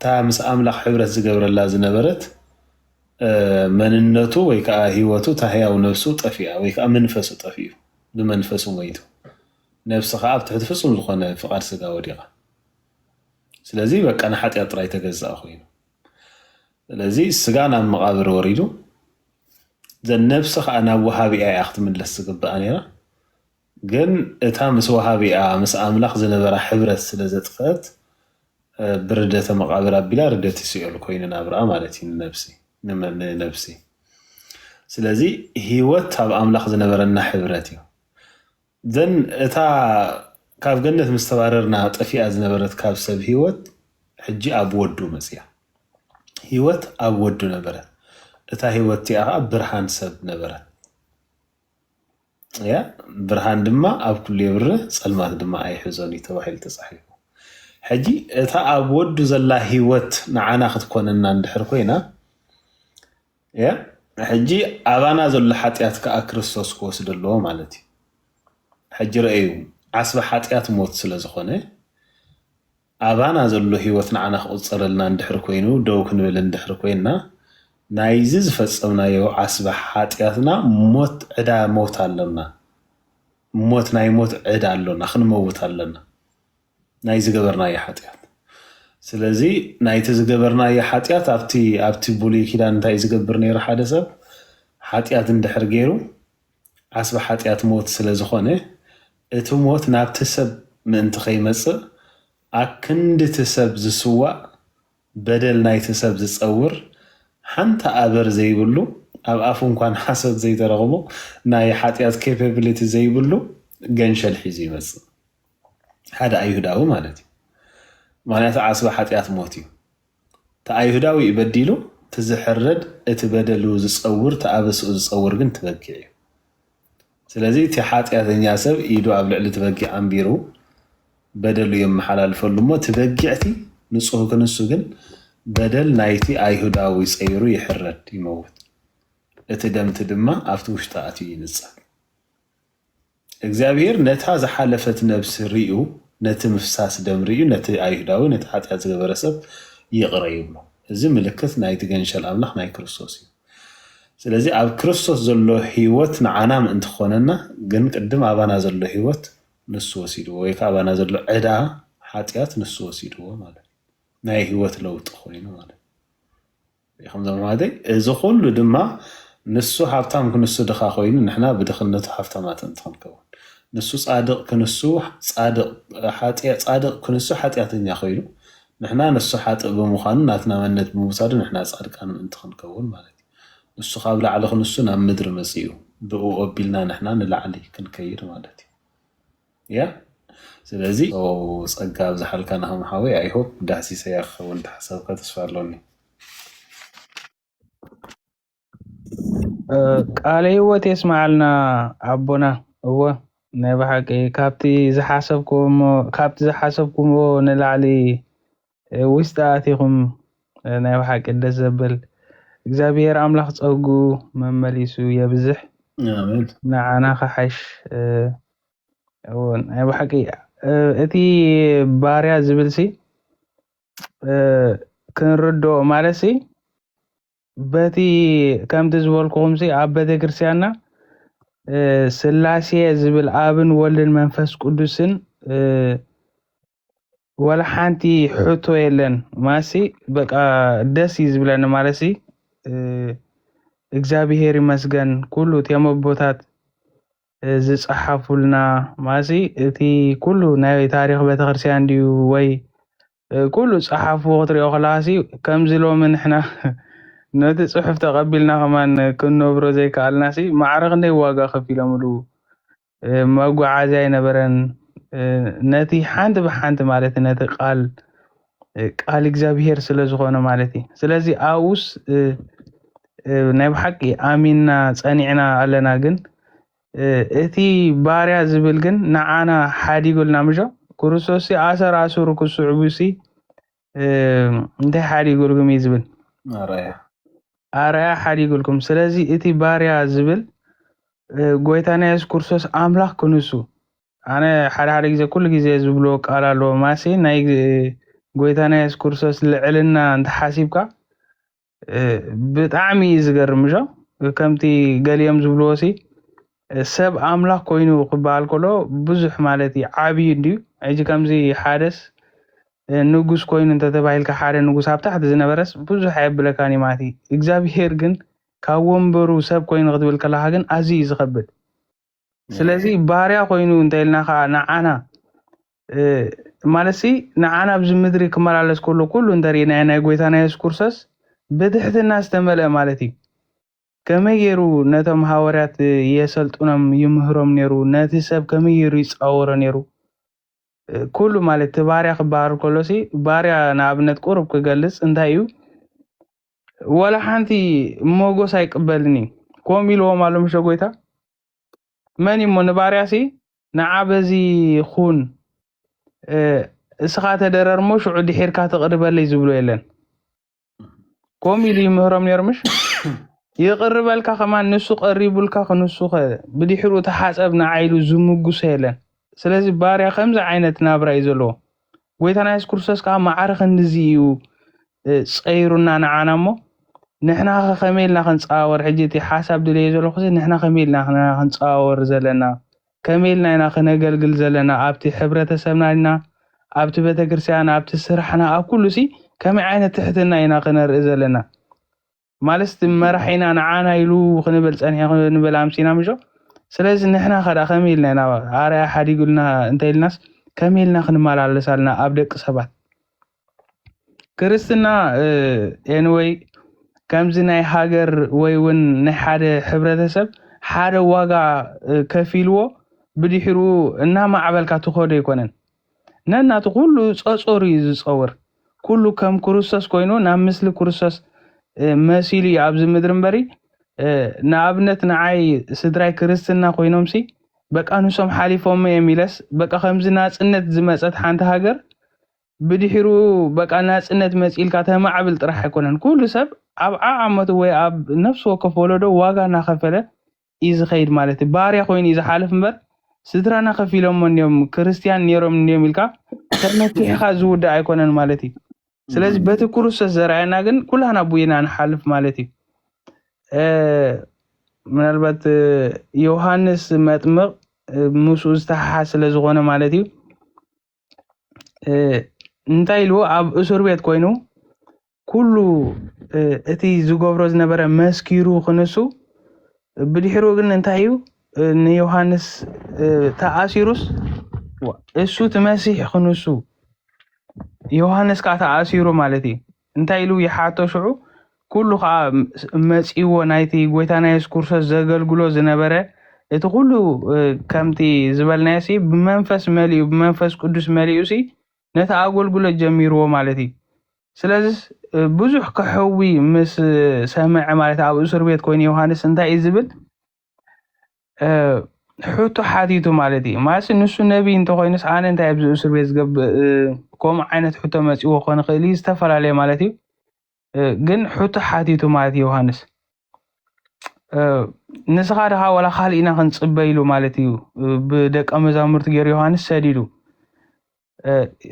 ታ ምስ ኣምላኽ ሕብረት ዝገብረላ ዝነበረት መንነቱ ወይ ከዓ ህይወቱ ታ ህያው ነፍሱ ጠፊያ ወይ ከዓ መንፈሱ ጠፊዩ ብመንፈሱ ሞይቱ ነፍሱ ከዓ ኣብ ትሕቲ ፍጹም ዝኾነ ፍቓድ ስጋ ወዲቓ ስለዚ በቃ ንሓጢያት ጥራይ ተገዛእ ኮይኑ ስለዚ ስጋ ናብ መቃብር ወሪዱ ዘነፍስ ከዓ ናብ ወሃቢኣ እያ ክትምለስ ዝግባእ ነይራ ግን እታ ምስ ወሃቢኣ ምስ ኣምላኽ ዝነበራ ሕብረት ስለ ዘጥፈት ብርደተ መቃብር ኣቢላ ርደት ይስዕሉ ኮይኑ ናብራ ማለት እዩ ንነፍሲ ስለዚ ህይወት ኣብ ኣምላኽ ዝነበረና ሕብረት እዩ ዘን እታ ካብ ገነት ምስተባረርና ጠፊኣ ዝነበረት ካብ ሰብ ህይወት ሕጂ ኣብ ወዱ መፅያ ህይወት ኣብ ወዱ ነበረት እታ ህይወት እቲኣ ከዓ ብርሃን ሰብ ነበረት ያ ብርሃን ድማ ኣብ ኩሉ የብር ፀልማት ድማ ኣይሕዞን ተባሂሉ ተፃሒፉ ሕጂ እታ ኣብ ወዱ ዘላ ህይወት ንዓና ክትኮነና እንድሕር ኮይና ያ ሕጂ ኣባና ዘሎ ሓጢኣት ከዓ ክርስቶስ ክወስድ ኣለዎ ማለት እዩ ሕጂ ረአዩ ዓስበ ሓጢኣት ሞት ስለ ዝኾነ ኣባና ዘሎ ህይወት ንዓና ክቁፀረልና እንድሕር ኮይኑ ደው ክንብል እንድሕር ኮይና ናይዚ ዝፈፀምናዮ ዓስበ ሓጢኣትና ሞት ዕዳ ሞት ኣለና ሞት ናይ ሞት ዕዳ ኣለና ክንመውት ኣለና ናይ ዝገበርናዮ ሓጢኣት ስለዚ ናይቲ ዝገበርናዮ ሓጢኣት ኣብቲ ብሉይ ኪዳን እንታይ ዝገብር ነይሩ ሓደ ሰብ ሓጢኣት እንድሕር ገይሩ ዓስበ ሓጢኣት ሞት ስለ ዝኾነ እቲ ሞት ናብቲ ሰብ ምእንቲ ከይመፅእ ኣክንዲ እቲ ሰብ ዝስዋእ በደል ናይቲ ሰብ ዝፀውር ሓንቲ ኣበር ዘይብሉ ኣብ ኣፉ እንኳን ሓሰት ዘይተረኽቦ ናይ ሓጢኣት ኬፓቢሊቲ ዘይብሉ ገንሸል ሒዙ ይመፅእ ሓደ ኣይሁዳዊ ማለት እዩ ምክንያቱ ዓስበ ሓጢኣት ሞት እዩ እቲ ኣይሁዳዊ ይበዲሉ ትዝሕረድ እቲ በደሉ ዝፀውር ተኣበስኡ ዝፀውር ግን ትበጊዕ እዩ ስለዚ እቲ ሓጢኣተኛ ሰብ ኢዱ ኣብ ልዕሊ ትበጊዕ ኣንቢሩ በደሉ የመሓላልፈሉ እሞ ትበጊዕቲ ንፁህ ክንሱ ግን በደል ናይቲ ኣይሁዳዊ ፀይሩ ይሕረድ ይመውት እቲ ደምቲ ድማ ኣብቲ ውሽጣ ኣትዩ ይንፀር እግዚአብሔር ነታ ዝሓለፈት ነብሲ ርኡ ነቲ ምፍሳስ ደም ርኡ ነቲ ኣይሁዳዊ ነቲ ሓጢኣት ዝገበረ ሰብ ይቕረ ይብሎ እዚ ምልክት ናይቲ ገንሸል ኣምላኽ ናይ ክርስቶስ እዩ ስለዚ ኣብ ክርስቶስ ዘሎ ህይወት ንዓና ምእንቲ ክኾነና ግን ቅድም ኣባና ዘሎ ህይወት ንሱ ወሲድዎ ወይ ከዓ ኣባና ዘሎ ዕዳ ሓጢኣት ንሱ ወሲድዎ ማለት ናይ ህይወት ለውጢ ኮይኑ ማለት ከም ዘማደይ እዚ ኩሉ ድማ ንሱ ሃብታም ክንሱ ድኻ ኮይኑ ንሕና ብድኽነቱ ሃብታማት እንትንከውን ንሱ ጻድቕ ክንሱ ጻድቕ ክንሱ ሓጢኣተኛ ኮይኑ ንሕና ንሱ ሓጥእ ብምዃኑ ናትና መንነት ብምውሳዱ ንሕና ጻድቃን እንትንከውን ማለት እዩ ንሱ ካብ ላዕሊ ክንሱ ናብ ምድሪ መፅኡ ብኡ ኣቢልና ንሕና ንላዕሊ ክንከይድ ማለት እዩ ያ ስለዚ ጸጋ ብዝሓልካ ናኸም ሓወይ ኣይሆፕ ዳህሲሰያ ክኸውን ተሓሰብካ ተስፋ ኣለኒ ቃለ ህይወት የስማዓልና ኣቦና እወ ናይ ባሓቂ ካብቲ ዝሓሰብኩሞ ንላዕሊ ውሽጣ ኣቲኹም ናይ ባሓቂ ደስ ዘብል እግዚአብሔር ኣምላኽ ፀጉ መመሊሱ የብዝሕ ኣሜን ንዓና ክሓሽ ናይ ባሓቂ እቲ ባርያ ዝብልሲ ክንርድኦ ማለሲ በቲ ከምቲ ዝበልኩኹምሲ ኣብ ቤተክርስትያንና ስላሴ ዝብል ኣብን ወልድን መንፈስ ቅዱስን ወላ ሓንቲ ሕቶ የለን ማሲ በቃ ደስ ይዝብለኒ ማለሲ እግዚአብሔር ይመስገን ኩሉ ተመቦታት ዝጽሐፉልና ማሲ እቲ ኩሉ ናይ ታሪኽ ቤተክርስትያን ዲዩ ወይ ኩሉ ጽሐፉ ክትሪኦ ከላሲ ከምዚ ሎሚ ንሕና ነቲ ጽሑፍ ተቐቢልና ከማን ክንነብሮ ዘይከኣልናሲ ማዕረግ እንደ ዋጋ ከፊሎምሉ መጓዓዝያ ይነበረን ነቲ ሓንቲ ብሓንቲ ማለት ነቲ ቃል እግዚአብሔር ስለ ዝኾነ ማለት እዩ ስለዚ ኣውስ ናይ ብሓቂ ኣሚንና ጸኒዕና ኣለና ግን እቲ ባርያ ዝብል ግን ንዓና ሓዲጉልና ምጆ ክርስቶስ ኣሰር ኣሰሩ ክስዕቡሲ እንታይ ሓዲጉልኩም ይዝብል ኣርያ ሓዲጉልኩም ስለዚ እቲ ባርያ ዝብል ጎይታና ኢየሱስ ክርስቶስ ኣምላኽ ክንሱ ኣነ ሓደ ግዜ ኩሉ ግዜ ዝብሎ ቃል ኣሎ ማሲ ናይ ጎይታና ኢየሱስ ክርስቶስ ልዕልና እንተሓሲብካ ብጣዕሚ ዝገርም ጆ ከምቲ ገሊኦም ዝብልዎሲ ሰብ ኣምላኽ ኮይኑ ክበሃል ከሎ ብዙሕ ማለት እዩ ዓብይ እንድዩ ሕጂ ከምዚ ሓደስ ንጉስ ኮይኑ እንተተባሂልካ ሓደ ንጉስ ኣብ ታሕቲ ዝነበረስ ብዙሕ ኣይብለካኒ ማለት እዩ እግዚአብሔር ግን ካብ ወንበሩ ሰብ ኮይኑ ክትብል ከለካ ግን ኣዝዩ ዝኸብድ ስለዚ ባርያ ኮይኑ እንተይልና ከዓ ንዓና ማለሲ ንዓና ኣብዚ ምድሪ ክመላለስ ከሎ ኩሉ እንተሪእና ናይ ጎይታና ኢየሱስ ክርስቶስ ብትሕትና ዝተመልአ ማለት እዩ ከመይ ገይሩ ነቶም ሃዋርያት የሰልጡኖም ይምህሮም ነይሩ ነቲ ሰብ ከመይ ገይሩ ይፃወሮ ነይሩ كل ማለት ባሪያ ክባር ኮሎሲ ባሪያ ናብነት ቁርብ ክገልጽ እንታዩ ወላ ሓንቲ ሞጎስ አይቅበልኒ ኮሚሎ ማለም ሸጎይታ መን ሞ ንባሪያሲ ንዓበዚ ኹን እስኻ ተደረርሞ ሽዑ ድሒርካ ተቅርበለይ ዝብሎ የለን ኮሚሊ ምህሮም ነርምሽ ይቅርበልካ ከማን ንሱ ቀሪቡልካ ከንሱ ብድሒሩ ተሓጸብና ዓይሉ ዝምጉስ የለን ስለዚ ባሪያ ከምዛ ዓይነት ናብራ ይዘሎ ጎይታና ኢየሱስ ክርስቶስ ካ ማዕረኽ እንዚዩ ጸይሩና ንዓናሞ ንሕና ከመይልና ክንጻወር ሕጂቲ ሓሳብ ድልየ ዘሎ ኹዚ ንሕና ከመይልና ክንጻወር ዘለና ከመይልና ኢና ክነገልግል ዘለና ኣብቲ ሕብረተሰብና ኢና ኣብቲ ቤተክርስትያን ኣብቲ ስራሕና ኣብ ኩሉሲ ከመይ ዓይነት ትሕትና ኢና ክነርኢ ዘለና ማለት መራሒና ንዓና ኢሉ ክንብል ጸኒሕ ክንብል ኣምሲና ምጆ ስለዚ ንሕና ኸዳ ከመይልና ኢና ኣርያ ሓዲጉልና እንተይልናስ ከመይልና ክንመላለሳልና ኣብ ደቂ ሰባት ክርስትና ኤንወይ ከምዚ ናይ ሃገር ወይ ውን ናይ ሓደ ሕብረተሰብ ሓደ ዋጋ ከፊልዎ ብድሒሩ እና ማዕበልካ ትኾዶ ይኮነን ነናቱ ኩሉ ጾጾሪ ዝጸውር ኩሉ ከም ክርስቶስ ኮይኑ ናብ ምስሊ ክርስቶስ መሲሊ ኣብዚ ምድር እምበሪ ንኣብነት ንዓይ ስድራይ ክርስትና ኮይኖምሲ በቃ ንሶም ሓሊፎም የሚለስ በቃ ከምዚ ናጽነት ዝመጸት ሓንቲ ሃገር ብድሒሩ በቃ ናጽነት መጺልካ ተማዕብል ጥራሕ አይኮነን ኩሉ ሰብ ኣብ ዓመቱ ወይ ኣብ ነፍሱ ወከፍ ወለዶ ዋጋ ናኸፈለ ይዝኸይድ ማለት ባሪያ ኮይኑ ይዝሓልፍ እምበር ስድራና ከፊሎም እንዮም ክርስቲያን ነሮም እንዮም ኢልካ ተመቲሕኻ ዝውዳእ አይኮነን ማለት እዩ ስለዚ በቲ ክርስቶስ ዘርአየና ግን ኩላና ቡይና ንሓልፍ ማለት እዩ ምናልባት ዮሐንስ መጥምቕ ሙሱ ዝተሓሓ ስለ ዝኾነ ማለት እዩ እንታይ ኢልዎ ኣብ እስር ቤት ኮይኑ ኩሉ እቲ ዝገብሮ ዝነበረ መስኪሩ ክንሱ ብድሒሩ ግን እንታይ እዩ ንዮሐንስ ተኣሲሩስ እሱ ትመሲሕ ክንሱ ዮሐንስ ካ ተኣሲሩ ማለት እዩ እንታይ ኢሉ ይሓቶ ሽዑ ኩሉ ካ መጺዎ ናይቲ ጎይታና ኢየሱስ ክርስቶስ ዘገልግሎ ዝነበረ እቲ ኩሉ ከምቲ ዝበልናሲ ብመንፈስ መሊኡ ብመንፈስ ቅዱስ መሊኡሲ ነታ አገልግሎ ጀሚርዎ ማለት እዩ ስለዚ ብዙሕ ከሕዊ ምስ ሰምዕ ማለት ኣብ እስር ቤት ኮይኑ ዮሐንስ እንታይ ዝብል ሕቶ ሓቲቱ ማለት እዩ ማለት ንሱ ነቢይ እንተኮይንስ ኣነ እንታይ ኣብዚ እስር ቤት ዝገብእ ከምኡ ዓይነት ሕቶ መጺዎ ኮነ ክእሊ ዝተፈላለየ ማለት እዩ ግን ሕቶ ሓቲቱ ማለት ዮሐንስ ንስኻ ደኻ ወላ ካልኢና ክንጽበይሉ ማለት እዩ ብደቀ መዛሙርት ገይሩ ዮሐንስ ሰዲዱ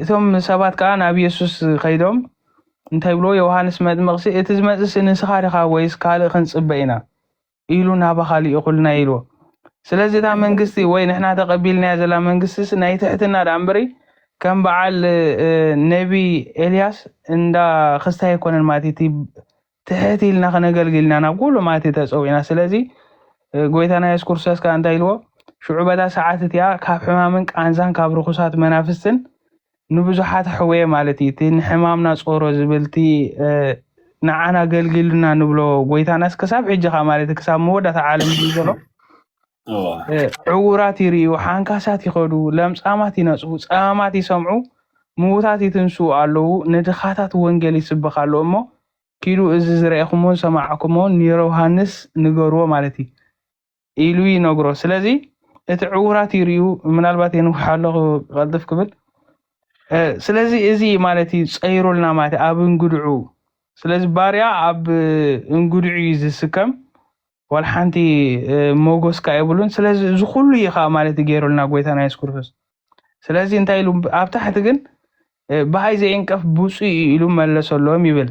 እቶም ሰባት ከዓ ናብ ኢየሱስ ከይዶም እንታይ ብሎ ዮሐንስ መጥምቕሲ እቲ ዝመጽስ ንስኻ ደኻ ወይስ ካልእ ክንጽበይና ኢሉ ናባ ካልእ ይኹልና ኢልዎ ስለዚ እታ መንግስቲ ወይ ንሕና ተቐቢልናያ ዘላ መንግስትስ ናይ ትሕትና ዳ እምበሪ ከም በዓል ነቢ ኤልያስ እንዳ ክስታይ ይኮነን ማለት እቲ ትሕት ኢልና ክነገልግልና ናብ ኩሉ ማለት ተጸውዒና ስለዚ ጎይታና ኢየሱስ ክርስቶስ ካ እንታይ ኢልዎ ሽዑ በታ ሰዓት እቲያ ካብ ሕማምን ቃንዛን ካብ ርኩሳት መናፍስትን ንብዙሓት ሕወየ ማለት እዩ እቲ ንሕማምና ጾሮ ዝብልቲ ንዓና ገልግልና ንብሎ ጎይታናስ ክሳብ ሕጂኻ ማለት ክሳብ መወዳእታ ዓለም ዘሎ ዕውራት ይርዩ ሓንካሳት ይኸዱ ለምጻማት ይነጽሁ ጸማማት ይሰምዑ ምዉታት ይትንሱ ኣለዉ ንድኻታት ወንጌል ይስበኽ ኣሎ እሞ ኪዱ እዚ ዝረአኹሞን ሰማዕኩሞን ንዮሐንስ ንገርዎ ማለት እዩ ኢሉ ይነግሮ ስለዚ እቲ ዕውራት ይርዩ ምናልባት የንውሓለኹ ቀልጥፍ ክብል ስለዚ እዚ ማለት እዩ ጸይሩልና ማለት ኣብ እንግድዑ ስለዚ ባርያ ኣብ እንግድዑ ዝስከም ወልሓንቲ ሞጎስ ካይብሉን ስለዚ ዝኹሉ ይኻ ማለት ገይሩልና ጎይታና ኢየሱስ ክርስቶስ ስለዚ እንታይ ኢሉ ኣብ ታሕቲ ግን ባይ ዘይንቀፍ ብፁዕ ኢሉ መለሰሎም ይብል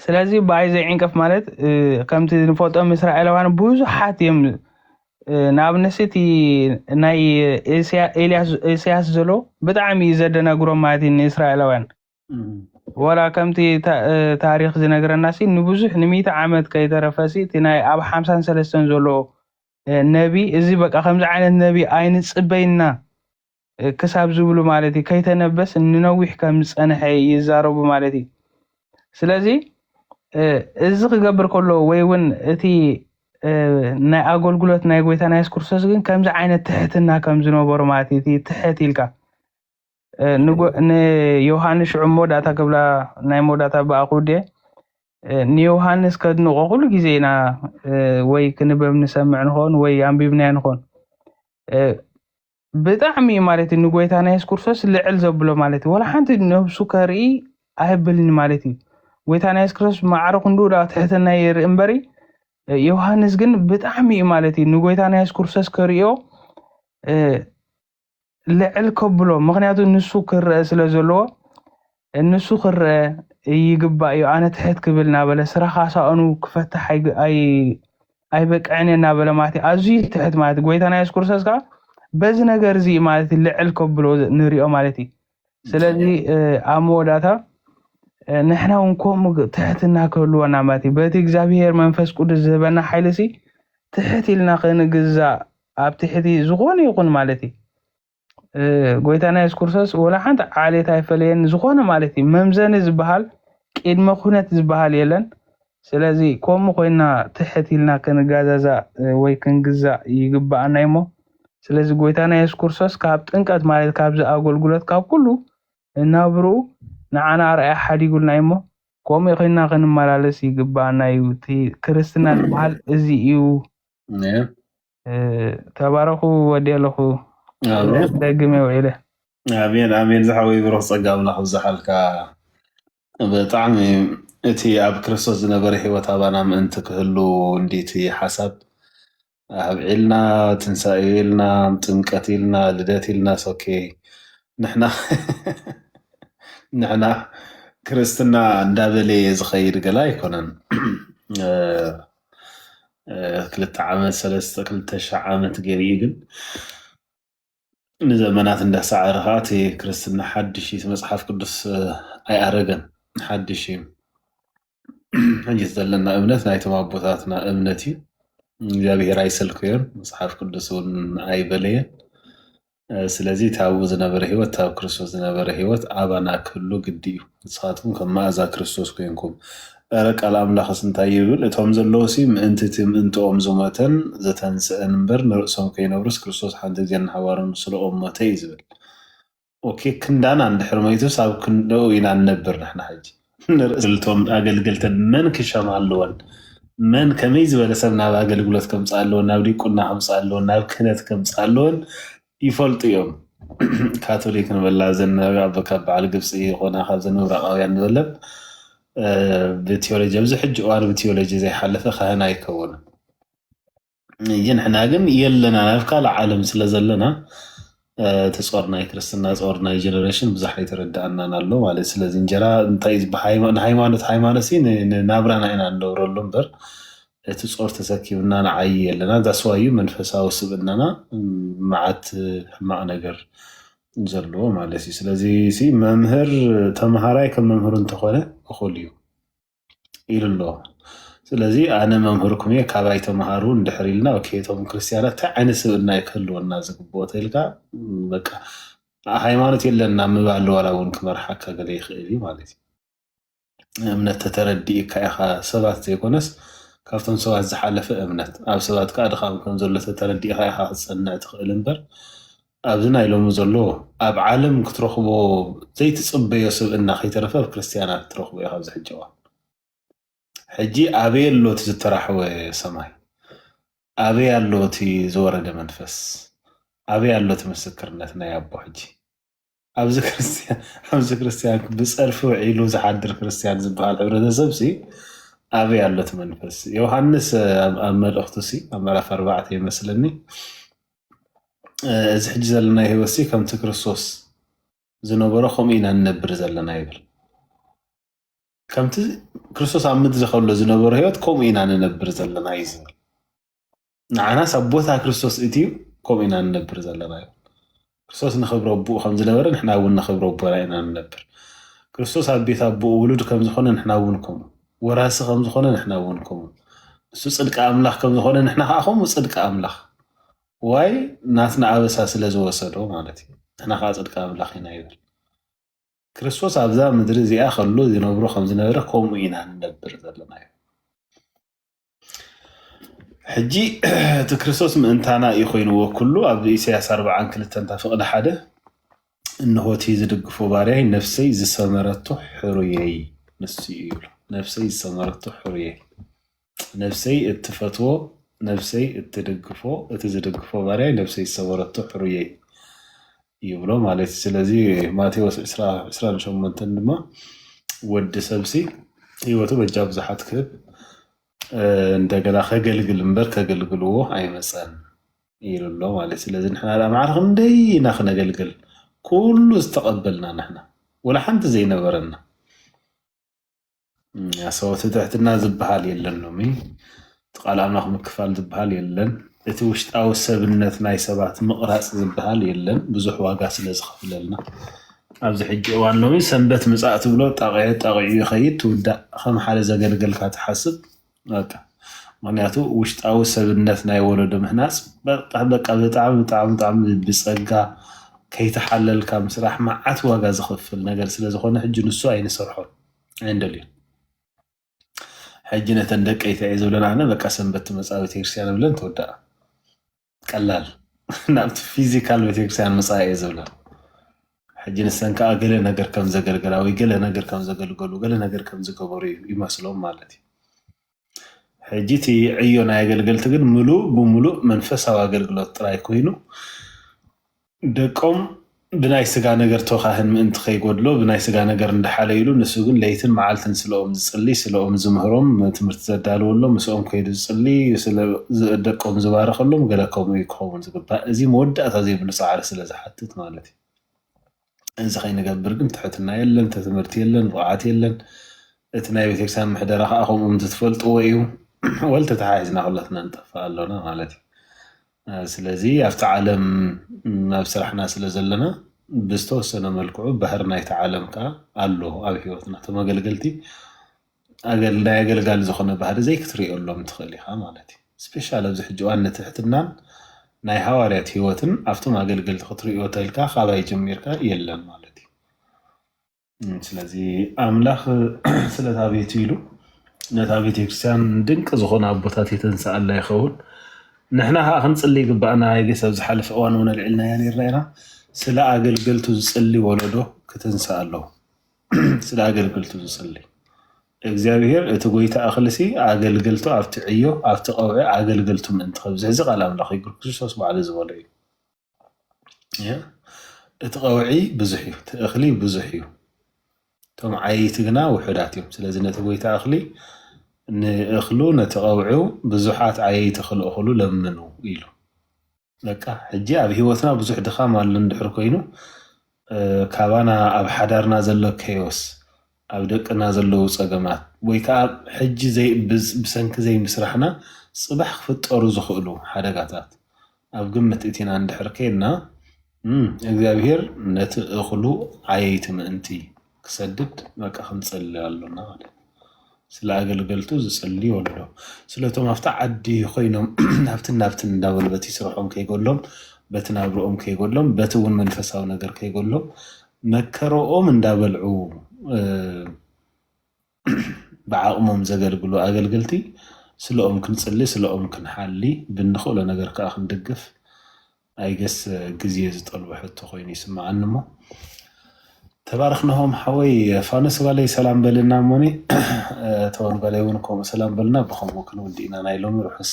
ስለዚ ባይ ዘይንቀፍ ማለት ከምቲ ንፈልጦም እስራኤላውያን ብዙሓት እዮም ንኣብነት እቲ ናይ ኤልያስ ዘሎ ብጣዕሚ ዘደናግሮም ማለት እዩ ንእስራኤላውያን ወላ ከምቲ ታሪክ ዝነግረናሲ ንብዙሕ ን100 ዓመት ከይተረፈሲ እቲ ናይ ኣብ 53 ዘሎ ነቢ እዚ በቃ ከምዚ ዓይነት ነቢ ኣይንጽበይና ክሳብ ዝብሉ ማለት እዩ ከይተነበስ ንነዊሕ ከም ዝጸንሐ ይዛረቡ ማለት እዩ ስለዚ እዚ ክገብር ከሎ ወይ ውን እቲ ናይ አገልግሎት ናይ ጎይታና ኢየሱስ ክርስቶስ ግን ከምዚ ዓይነት ትሕትና ከም ዝነበሩ ማለት እዩ ትሕት ኢልካ ንዮሃንስ ሽዑ መወዳእታ ክብላ ናይ መወዳእታ ብኣኹዴ ንዮሃንስ ከድንቆ ኩሉ ግዜ ኢና ወይ ክንበብ ንሰምዕ ንኾን ወይ ኣንቢብናዮ ንኾን ብጣዕሚ ማለት እዩ ንጎይታና ኢየሱስ ክርስቶስ ልዕል ዘብሎ ማለት እዩ ወላ ሓንቲ ነብሱ ከርኢ ኣይብልን ማለት እዩ ጎይታና ኢየሱስ ክርስቶስ ማዕረኩ እንዱዳ ትሕትና ይርኢ እምበሪ ዮሃንስ ግን ብጣዕሚ ማለት እዩ ንጎይታና ኢየሱስ ክርስቶስ ከሪኦ ልዕል ከብሎ ምክንያቱ ንሱ ክርአ ስለ ዘለዎ ንሱ ክርአ ይግባእ እዩ ኣነ ትሕት ክብል እናበለ ስራኻ ሳእኑ ክፈትሕ ኣይበቅዕን እናበለ ማለት እዩ ኣዝዩ ትሕት ማለት እዩ ጎይታና ኢየሱስ ክርስቶስ ከዓ በዚ ነገር እዚ ማለት እዩ ልዕል ከብሎ ንሪኦ ማለት እዩ ስለዚ ኣብ መወዳእታ ንሕና እውን ከምኡ ትሕትና ክህልወና ማለት እዩ በቲ እግዚኣብሄር መንፈስ ቅዱስ ዝህበና ሓይሊ ሲ ትሕት ኢልና ክንግዛእ ኣብ ትሕቲ ዝኾነ ይኹን ማለት እዩ ጎይታና ኢየሱስ ክርስቶስ ወላ ሓንቲ ዓሌት ኣይፈለየን ዝኾነ ማለት እዩ መምዘኒ ዝበሃል ቅድመ ኩነት ዝበሃል የለን ስለዚ ከምኡ ኮይና ትሕት ኢልና ክንጋዛዛእ ወይ ክንግዛእ ይግባአና እሞ ስለዚ ጎይታና ኢየሱስ ክርስቶስ ካብ ጥንቀት ማለት ካብዚ ኣገልግሎት ካብ ኩሉ እናብሩ ንዓና ኣርኣያ ሓዲጉልና እሞ ከምኡ ኮይና ክንመላለስ ይግባአና እዩ እቲ ክርስትና ዝበሃል እዚ እዩ ተባረኹ ወዲ ኣለኹ ደግሜ ውዒለ ኣሜን ኣሜን ዝሓወይ ብሩኽ ፀጋ ኣምላኽ ብዛሓልካ ብጣዕሚ እቲ ኣብ ክርስቶስ ዝነበረ ሂወት ኣባና ምእንቲ ክህሉ እንዴት ሓሳብ ኣብዒልና ትንሳኤ ኢልና ጥምቀት ኢልና ልደት ኢልና ሶኬ ንሕና ክርስትና እንዳበለየ ዝኸይድ ገላ ኣይኮነን 2 ዓመት 3,000 ዓመት ገይሩ ግን ንዘመናት እንዳሳዕርኻ እቲ ክርስትና ሓድሽ መፅሓፍ ቅዱስ ኣይኣረገን ሓድሽ ሕጂ ዘለና እምነት ናይቶም ኣቦታትና እምነት እዩ እግዚኣብሔር ኣይሰልክዮን መፅሓፍ ቅዱስ እውን ኣይበለየን ስለዚ ታብኡ ዝነበረ ሂወት ታብ ክርስቶስ ዝነበረ ሂወት ኣባና ክህሉ ግዲ እዩ ንስኻትኩም ከም መኣዛ ክርስቶስ ኮይንኩም ኧረ ቃል ኣምላኽስ እንታይ ይብል እቶም ዘለዉ ሲ ምእንትኦም ዝሞተን ዘተንስአን እምበር ንርእሶም ከይነብሩስ ክርስቶስ ሓንቲ ግዜ ንሓዋርያኑ ስለኦም ሞተ እዩ ዝብል ኦኬ ክንዳና እንድሕር ሞይቱስ ኣብ ክንደኡ ኢና ንነብር ንሕና ሕጂ ንርእስልቶም ኣገልገልተን መን ክሸማ ኣለወን መን ከመይ ዝበለ ሰብ ናብ ኣገልግሎት ከምፅእ ኣለወን ናብ ዲቁና ከምፅእ ኣለወን ናብ ክህነት ከምፅእ ኣለወን ይፈልጡ እዮም ካቶሊክ ንበላ ዘነበ ካብ በዓል ግብፂ ይኾና ካብ ዘንብራቃውያን ንበለን ብቴዎሎጂ ኣብዚ ሕጂ እዋን ብቴዎሎጂ ዘይሓለፈ ካህን ኣይከውንን እየ ንሕና ግን የለና ናብ ካልእ ዓለም ስለ ዘለና እቲ ጾር ናይ ክርስትና ጾር ናይ ጀነሬሽን ብዙሕ ኣይተረዳእናን ኣሎ ማለት ስለዚ እንጀራ እንታይ ሃይማኖት ሲ ናብራና ኢና እንደብረሉ እምበር እቲ ጾር ተሰኪብና ንዓይ የለና ዳስዋዩ መንፈሳዊ ስብእናና መዓት ሕማቕ ነገር ዘለዎ ማለት እዩ ስለዚ ሲ መምህር ተምሃራይ ከም መምህር እንተኾነ እኹል እዩ ኢሉ ኣሎ ስለዚ ኣነ መምህርኩም እየ ካባይ ተምሃሩ እንድሕር ኢልና እቶም ክርስቲያናት እንታይ ዓይነት ስብእና ክህልወና ዝግብኦ ተኢልካ በቃ ሃይማኖት የለና ምባል ዋላ እውን ክመርሓካ ገለ ይኽእል እዩ ማለት እዩ እምነት ተተረዲእካ ኢኻ ሰባት ዘይኮነስ ካብቶም ሰባት ዝሓለፈ እምነት ኣብ ሰባት ከዓ ድኻም ከም ዘሎ ተተረዲእካ ኢኻ ክትፀንዕ ትኽእል እምበር ኣብዚ ናይ ሎሚ ዘሎ ኣብ ዓለም ክትረኽቦ ዘይትፅበዮ ስብእና ከይተረፈ ኣብ ክርስቲያናት ትረኽቦ ኢኻ ኣብዚ ሕጂ እዋን ሕጂ ኣበይ ኣሎ እቲ ዝተራሕወ ሰማይ ኣበይ ኣሎ እቲ ዝወረደ መንፈስ ኣበይ ኣሎ እቲ ምስክርነት ናይ ኣቦ ሕጂ ኣብዚ ክርስቲያን ብፀርፊ ውዒሉ ዝሓድር ክርስቲያን ዝበሃል ሕብረተሰብ ሲ ኣበይ ኣሎ እቲ መንፈስ ዮሃንስ ኣብ መልእኽቱ ሲ ኣብ ምዕራፍ 4 ይመስለኒ እዚ ሕጂ ዘለና ሂወት ሲ ከምቲ ክርስቶስ ዝነበሮ ከምኡ ኢና ንነብር ዘለና ይብል ከምቲ ክርስቶስ ኣብ ምድሪ ከሎ ዝነበረ ሂወት ከምኡ ኢና ንነብር ዘለና እዩ ዝብል ንዓናስ ኣብ ቦታ ክርስቶስ እቲ ከምኡ ኢና ንነብር ዘለና እዩ ክርስቶስ ንክብሮ ኣቦኡ ከም ዝነበረ ንሕና እውን ንክብሮ ኣቦና ኢና ንነብር ክርስቶስ ኣብ ቤት ኣቦኡ ውሉድ ከም ዝኾነ ንሕና እውን ከምኡ ወራሲ ከም ዝኾነ ንሕና እውን ከምኡ እሱ ፅድቂ ኣምላኽ ከም ዝኾነ ንሕና ከዓ ከምኡ ፅድቂ ኣምላኽ ዋይ ናትና ኣበሳ ስለ ዝወሰዶ ማለት እዩ ንሕና ከዓ ፅድቂ ኣምላኽ ኢና ይብል ክርስቶስ ኣብዛ ምድሪ እዚኣ ከሎ ዝነብሮ ከም ዝነበረ ከምኡ ኢና ንነብር ዘለና እዩ ሕጂ እቲ ክርስቶስ ምእንታና እዩ ኮይኑዎ ኩሉ ኣብ ኢሳያስ 42 ፍቕዲ 1 እንሆቲ ዝድግፎ ባሪያይ ነፍሰይ ዝሰመረቶ ሕሩየይ ንስዩ ይብሎ ነፍሰይ ዝሰመረቶ ሕሩየይ ነፍሰይ እትፈትዎ ነፍሰይ እትደግፎ ዝድግፎ ባሪያይ ነፍሰይ ዝሰመረቶ ሕሩየይ ይብሎ ማለት ስለዚ ማቴዎስ 28 ድማ ወዲ ሰብሲ ህይወቱ በጃ ብዙሓት ክህብ እንደገና ከገልግል እምበር ከገልግልዎ አይመፀን ይሉሎ ማለት ስለዚ ንሕና ማዕረኽ እንደይና ክነገልግል ኩሉ ዝተቀበልና ንሕና ወላ ሓንቲ ዘይነበረና ያሰወት ትሕትና ዝበሃል የለን ሎሚ ቃል አምላኽ ምክፋል ዝበሃል የለን እቲ ውሽጣዊ ሰብነት ናይ ሰባት ምቕራፅ ዝበሃል የለን ብዙሕ ዋጋ ስለ ዝኸፍለልና ኣብዚ ሕጂ እዋን ሎሚ ሰንበት ምፃእ ትብሎ ጣቂዑ ይኸይድ ትውዳእ ከም ሓደ ዘገልገልካ ትሓስብ በቃ ምክንያቱ ውሽጣዊ ሰብነት ናይ ወለዶ ምህናፅ በቃ ብጣዕሚ ብፀጋ ከይተሓለልካ ምስራሕ መዓት ዋጋ ዝኸፍል ነገር ስለ ዝኾነ ሕጂ ንሱ ኣይንሰርሖን ኣይንደልዮን ሕጂ ነተን ደቀይታ እየ ዝብለና በቃ ሰንበት መፃእ ቤተክርስትያን ብለን ትውዳእ ቀላል ናብቲ ፊዚካል ቤተክርስትያን መፃእ እየ ዝብለን ሕጂ ንሰን ከዓ ገለ ነገር ከም ዘገልገላ ወይ ገለ ነገር ከም ዘገልገሉ ገለ ነገር ከም ዝገበሩ ይመስሎም ማለት እዩ ሕጂ እቲ ዕዮ ናይ ኣገልገልቲ ግን ሙሉእ ብሙሉእ መንፈሳዊ ኣገልግሎት ጥራይ ኮይኑ ደቆም ብናይ ስጋ ነገር ተወኻህን ምእንቲ ከይጎድሎ ብናይ ስጋ ነገር እንዳሓለይሉ ንሱ ግን ለይትን መዓልትን ስለኦም ዝፅሊ ስለኦም ዝምህሮም ትምህርቲ ዘዳልወሎም ምስኦም ከይዱ ዝፅሊ ደቆም ዝባረኸሎም ገለከም ክኸውን ዝግባእ እዚ መወዳእታ ዘይብሉ ፃዕሪ ስለ ዝሓትት ማለት እዩ እዚ ከይንገብር ግን ትሕትና የለን ትምህርቲ የለን ብቕዓት የለን እቲ ናይ ቤተክርስትያን ምሕደራ ከዓ ከምኡ ትፈልጥዎ እዩ ወልተ ተሓሒዝና ኩላትና ንጠፍእ ኣሎና ማለት እዩ ስለዚ ኣብቲ ዓለም ናብ ስራሕና ስለ ዘለና ብዝተወሰነ መልክዑ ባህር ናይቲ ዓለም ከዓ ኣሎ ኣብ ሂወትና ተመገልገልቲ ናይ ኣገልጋሊ ዝኾነ ባህሪ ዘይክትሪኦሎም ትኽእል ኢኻ ማለት እዩ ስፔሻል ኣብዚ ሕጂ እዋን ንትሕትናን ናይ ሃዋርያት ሂወትን ኣብቶም ኣገልገልቲ ክትሪኦ ተልካ ካባይ ጀሚርካ የለን ማለት እዩ ስለዚ ኣምላኽ ስለታ ቤቱ ኢሉ ነታ ቤተክርስትያን ድንቂ ዝኾነ ኣቦታት የተንስኣላ ይኸውን ንሕና ከዓ ክንፅሊ ይግባእና ይገ ሰብ ዝሓለፈ እዋን እውን ኣልዒልናያ ነርና ኢና ስለ ኣገልገልቱ ዝፅሊ ወለዶ ክትንስእ ኣለዎ ስለ ኣገልገልቱ ዝፅሊ እግዚኣብሔር እቲ ጎይታ እኽልሲ ኣገልገልቱ ኣብቲ ዕዮ ኣብቲ ቀውዒ ኣገልገልቱ ምእንቲ ከብዝሕ እዚ ቃል ኣምላኽ ይግር ክርስቶስ ባዕሉ ዝበሎ እዩ እቲ ቀውዒ ብዙሕ እዩ እቲ እኽሊ ብዙሕ እዩ እቶም ዓየይቲ ግና ውሑዳት እዮም ስለዚ ነቲ ጎይታ እኽሊ ንእኽሉ ነቲ ቀውዒው ብዙሓት ዓየይቲ ክልእኽሉ ለምኑ ኢሉ በቃ ሕጂ ኣብ ሂወትና ብዙሕ ድኻም ኣሎ እንድሕር ኮይኑ ካባና ኣብ ሓዳርና ዘሎ ኬዮስ ኣብ ደቅና ዘለው ፀገማት ወይ ከዓ ሕጂ ብሰንኪ ዘይምስራሕና ፅባሕ ክፍጠሩ ዝኽእሉ ሓደጋታት ኣብ ግምት እቲና እንድሕር ከይድና እግዚኣብሔር ነቲ እኽሉ ዓየይቲ ምእንቲ ክሰድድ በቃ ክንፅሊ ኣሎና ማለት ስለ ኣገልገልቱ ዝፅሊ ወለዶ ስለቶም ኣብታ ዓዲ ኮይኖም ናብትን እንዳበሉ ይስርሖም ከይጎሎም በቲ ናብርኦም ከይጎሎም በቲ እውን መንፈሳዊ ነገር ከይጎሎም መከረኦም እንዳበልዑ ብዓቕሞም ዘገልግሉ ኣገልገልቲ ስለኦም ክንፅሊ ስለኦም ክንሓሊ ብንኽእሎ ነገር ከዓ ክንድግፍ ኣይገስ ግዜ ዝጠልቦ ሕቶ ኮይኑ ይስማዓኒ እሞ ተባረኽናሆም ሓወይ ፋኖስ ባለይ ሰላም በልና እሞኒ ተወን ባለይ እውን ከምኡ ሰላም በልና ብከምኡ ክንውዲእና ናይ ሎሚ ርሑስ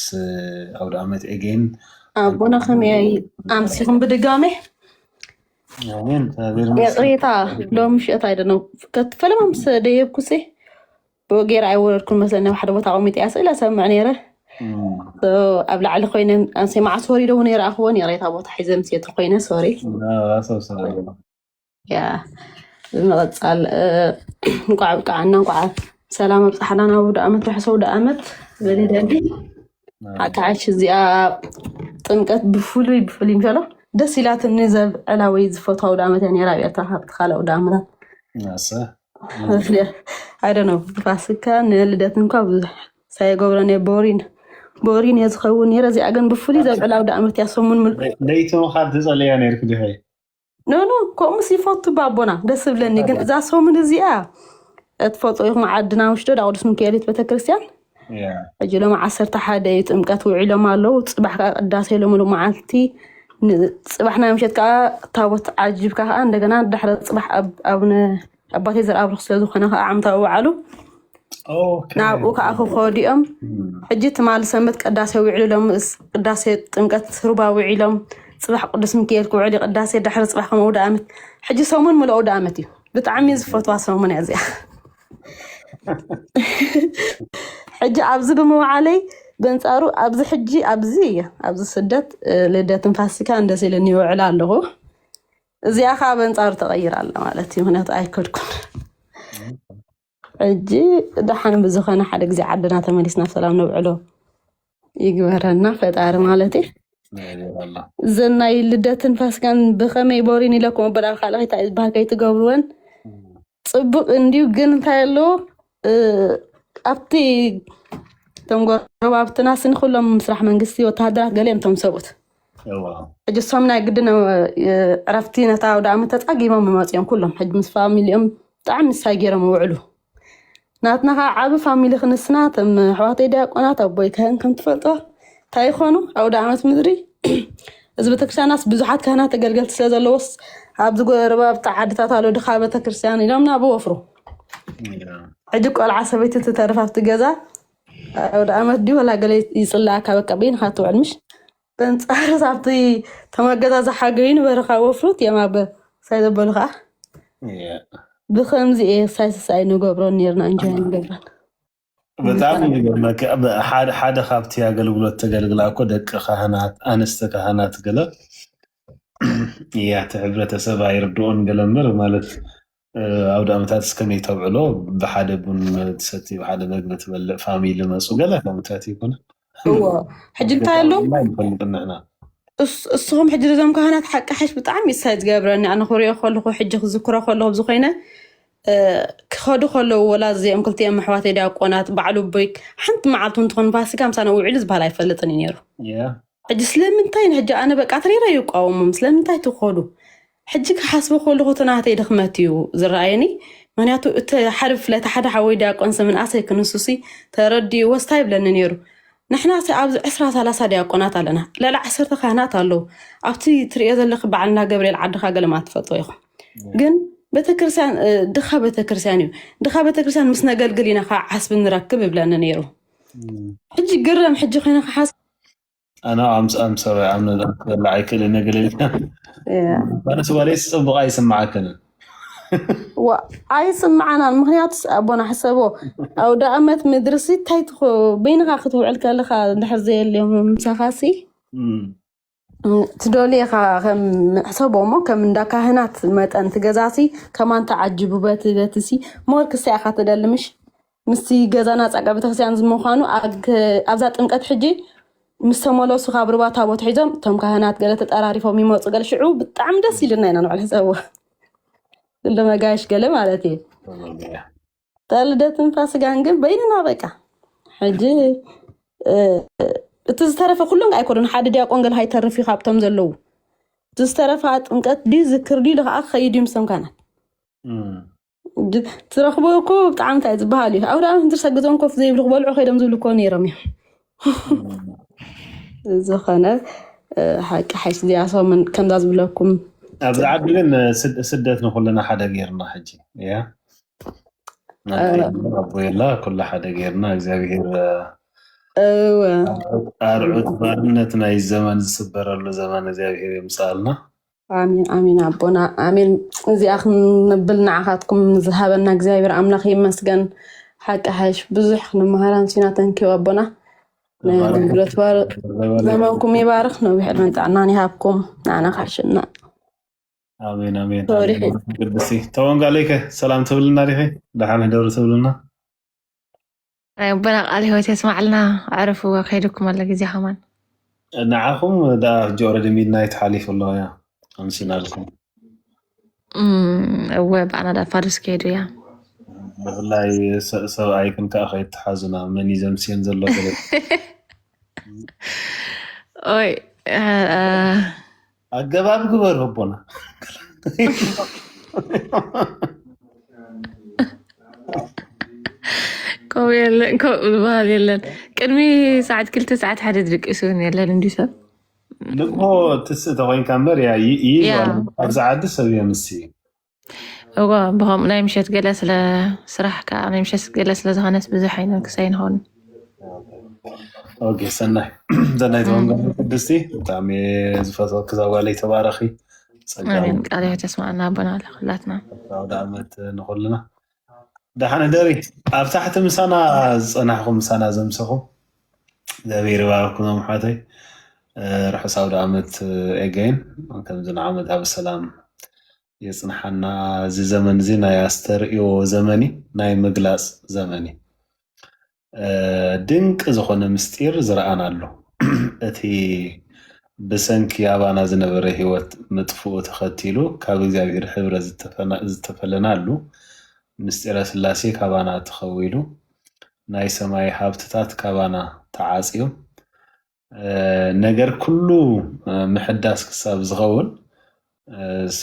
ኣውደ ዓመት ኤጌን ኣቦና ከመይ ኣምሲኹም ብድጋሜ ቅሬታ ሎሚ ሽእት ኣይደነው ከትፈለማ ምስ ደየብኩሴ ብጌር ኣይወረድኩን መስለኒ ኣብ ሓደ ቦታ ቆሚጥ እያ ስእለ ሰምዕ ነይረ ኣብ ላዕሊ ኮይነ ኣንሰ ማዓ ሶሪ ደው ነይረ ኣኽቦን ቅሬታ ቦታ ሒዘ ምስየት ኮይነ ሶሪ ያ ንቐፃል እንኳዕ ብቃዓና እንኳዕ ሰላም ኣብፃሕና ናብ ውድ ዓመት ውሕሰ ውድ ዓመት በሊደሊ ሓካዓሽ እዚኣ ጥምቀት ብፍሉይ ምሸሎ ደስ ኢላትኒ ዘብዕላ ወይ ዝፈትዋ ውድ ዓመት እያ ነይራ ብያታ ካብቲ ካልእ ውድ ዓመታት ኣይደነው ፋሲካ ንልደት እንኳ ብዙሕ ሳይገብሮ ነየ ቦሪን እየ ዝኸውን ነይረ እዚኣ ግን ብፍሉይ ዘብዕላ ውድ ዓመት እያ ሰሙን ለይቲ ምኻድ ትፀለያ ነይርክ ዲኸይ ኖ ከምኡስ ይፈቱ ባቦና ደስ ብለኒ ግን እዛ ሰሙን እዚኣ እትፈልጦ ኢኹም ዓድና ውሽጦ ዳቅዱስ ሚካኤሊት ቤተክርስትያን ሕጂ ሎም 11 እዩ ጥምቀት ውዒሎም ኣለው ፅባሕ ቅዳሴ ኢሎም መዓልቲ صباحنا مشيت كا تابوت عجيب كا عندنا دحر صباح ابن اباتي زر ابرخ سلازو خنا عم تاوعلو اوكي نعم وكأخو خوديهم حجيت مال سمت قداسه وعلو لهم قداسه طمقت ربا وعلهم صباح قدس مكيل كوعلي قداسه دحر صباح كم ودامت حجي سومن ملو دامتي بطعمي زفوتوا سومن يزيا حجي ابز بمو علي بنصارو ابز حجي ابزيه ابز سدت لدت فاسكا اندسيلني وعلالو زيا خا بنصارو تغير الله مالتي هنا ايكدكم اجي دحن بزخنا حدا غزي عدنا تمليسنا سلام نوعلو يغبرنا فطار مالتي والله زناي لدتن فاسكان بخمي بوريني لكم بلا خلاص تاع باكاي تغبرون صبق انديو جن تايلو ابتي تمغور ربابتنا سن كلهم مسرح منغستي وتهدرات قاليم تمسبوت يلا اجسمنا قدنا عرفتينا تاع ودام تطاقيمو مماصيون كلهم حج مس فاميليهم طعم ساغيرم وعلو ناتنا عاب فاميلي خنسنات حواتي داقونات ابوي كان كم تفلطو تايخونو او دامت مدري از بتكرساناس بزحات كهنا تغلغلت سلازلوس ابز غرباب تاع عدتات على دخابه تكرسان يلمنا بوفرو عجق العصبيت تترفف تجزا او دامت دي ولا قال يصلا كبقبين خاطو علمش بنصار صابتي تمغزا زحاغين برخا وفروت يما ب سايدبلخا بخمزي ايه ساي نغبرو نيرنا انجي نغبرن በጣም ይገርማል ሓደ ካብቲ አገልግሎት ተገልግላ እኮ ደቅ ካህናት አንስተ ካህናት ገለ ያተ ህብረተሰብ አይርዶን ገለምር ማለት አውደ አመታት እስከመይ ተብዕሎ በሓደ ቡን ተሰቲ በሓደ ምግቢ ትበልዕ ፋሚሊ መጹ ገለ ከምታት ይኮን هو حجنታ ያለው እስኹም ሕጂ ዘም ካህናት ሓቂ ሓሽ ብጣዕሚ ይሳይድ ገብረኒ ኣነ ክሪኦ ከለኹ ሕጂ ክዝክሮ ከለኹ ዝኾይነ كخدو خلو ولا زي أمكلتي أم حواتي داقونات بعلو بيك حنت معلتون تكون فاسي كام سنة وعلز بهلا يفلتني نيرو حجي سلامنتاين حجي أنا بك أتري رأيك أو سلامنتاي تخدو حجيك حاسبو خلو خطناتي دخمتيو زرعيني مانياتو حرف لا تحد حوي داقون سمن أسي كنسوسي تردي وستايب لنا نيرو نحنا سأبز 10 داقونات علينا لا 10 خانات علو أبتي تريد اللي بعلنا قبل عد خاجل ما تفطوا يخو جن بتكرسان دخا بتكرسان مسنا قلقلينا خا حسب نركب بلانا نيرو حجي قرم حجي خينا حاسب انا ام سوي عمنا لعيك لنا قليلنا انا سوالي صبغا يسمعك انا واي سمعنا المخيات ابونا حسبو او دامت مدرسي تايتخو بينها خطو علك لخا دحر زي اليوم مسخاسي تدولي خم حسابهم كم دا كهنات متن تجازاسي كمان تعجبوا بتسي مورك الساعة تدلمش مسي جزانا تعقب تخسيان زمخانو أبزات إنقط حجي مستملوا سخابر باتابوت حجم تم كهنات قالت تقراريفهم يموت قال شعوب بتعم دسي لنا أنا على حسابه لما جاش قال مالتي تالدت نفاس جانجب بيننا بقى حجي تزترف كلهم أيكون حد دياقون قال هاي ترفي خابتهم زلوا تزترفات انقط دي ذكر دي لها أخ يديم سم كانت ترخبوكو بتعام تايز بهالي أو لا أنت سجدون كوف زي بلغبال عخيدم زلوا كوني رمي زخانة حكي حيش دي عصا من كم داز بلاكم أبعد لين سدتنا كلنا حدا غيرنا حجي يا ربي الله كل حدا غيرنا زي أرعوت بارنتنا الزمن السبر له زمان زي مثالنا آمين آمين أبونا آمين زي أخ نبلنا عهاتكم ذهبنا جزاير أملاخ يمسجن حق حش بزح نمهران سينا تنكي أبونا نقولت بار زمانكم يباركنا ويحنا تعناني هابكم نعنا خشنا آمين آمين قدسي توان عليك سلام تبلنا ريحي دحنا دور تبلنا ربنا قال هو تسمع لنا عرفوا خيركم ولا جزي حمان نعاكم دا جورد ميد نايت حاليف الله يا أمسينا لكم هو بعنا دا فارس كيدو يا والله سو أيكم كأخي تحازنا من يزم سينزل الله قلت أوي أقباب قبر ربنا كو يلن كدمي ساعات كل 9 حدا درك اسون يلن اندي سب نقول تستوين كامبر يا يجوا أبزعد سوي مسي هو بهم نايم شت جلس لسرح كأنا مشت جلس لزهانس بزحين كسين هون اوكي سنة زناي تونغ قدستي تعمي زفاز كذا ولي تبارخي امين قال تسمعنا بنا خلاتنا دعمت نقولنا دحنا داري افتحت مسانا صنعكم مسانا زمسخو زبير باركم محاتي رح ساود عمت اجين كم زنا عمت ابو السلام يصنحنا زي زمن زينا يسترئيو زمني ناي مجلاس زمني ድንቅ ዝኾነ ምስጢር ዝረአና ኣሎ እቲ ብሰንኪ ኣባና ዝነበረ ህይወት መጥፍኡ ተኸቲሉ ካብ እግዚአብሔር ሕብረ ዝተፈለናሉ ምስጢረ ስላሴ ካባና ተኸዊሉ ናይ ሰማይ ሃብትታት ካባና ተዓጽዮም ነገር ኩሉ ምሕዳስ ክሳብ ዝኸውን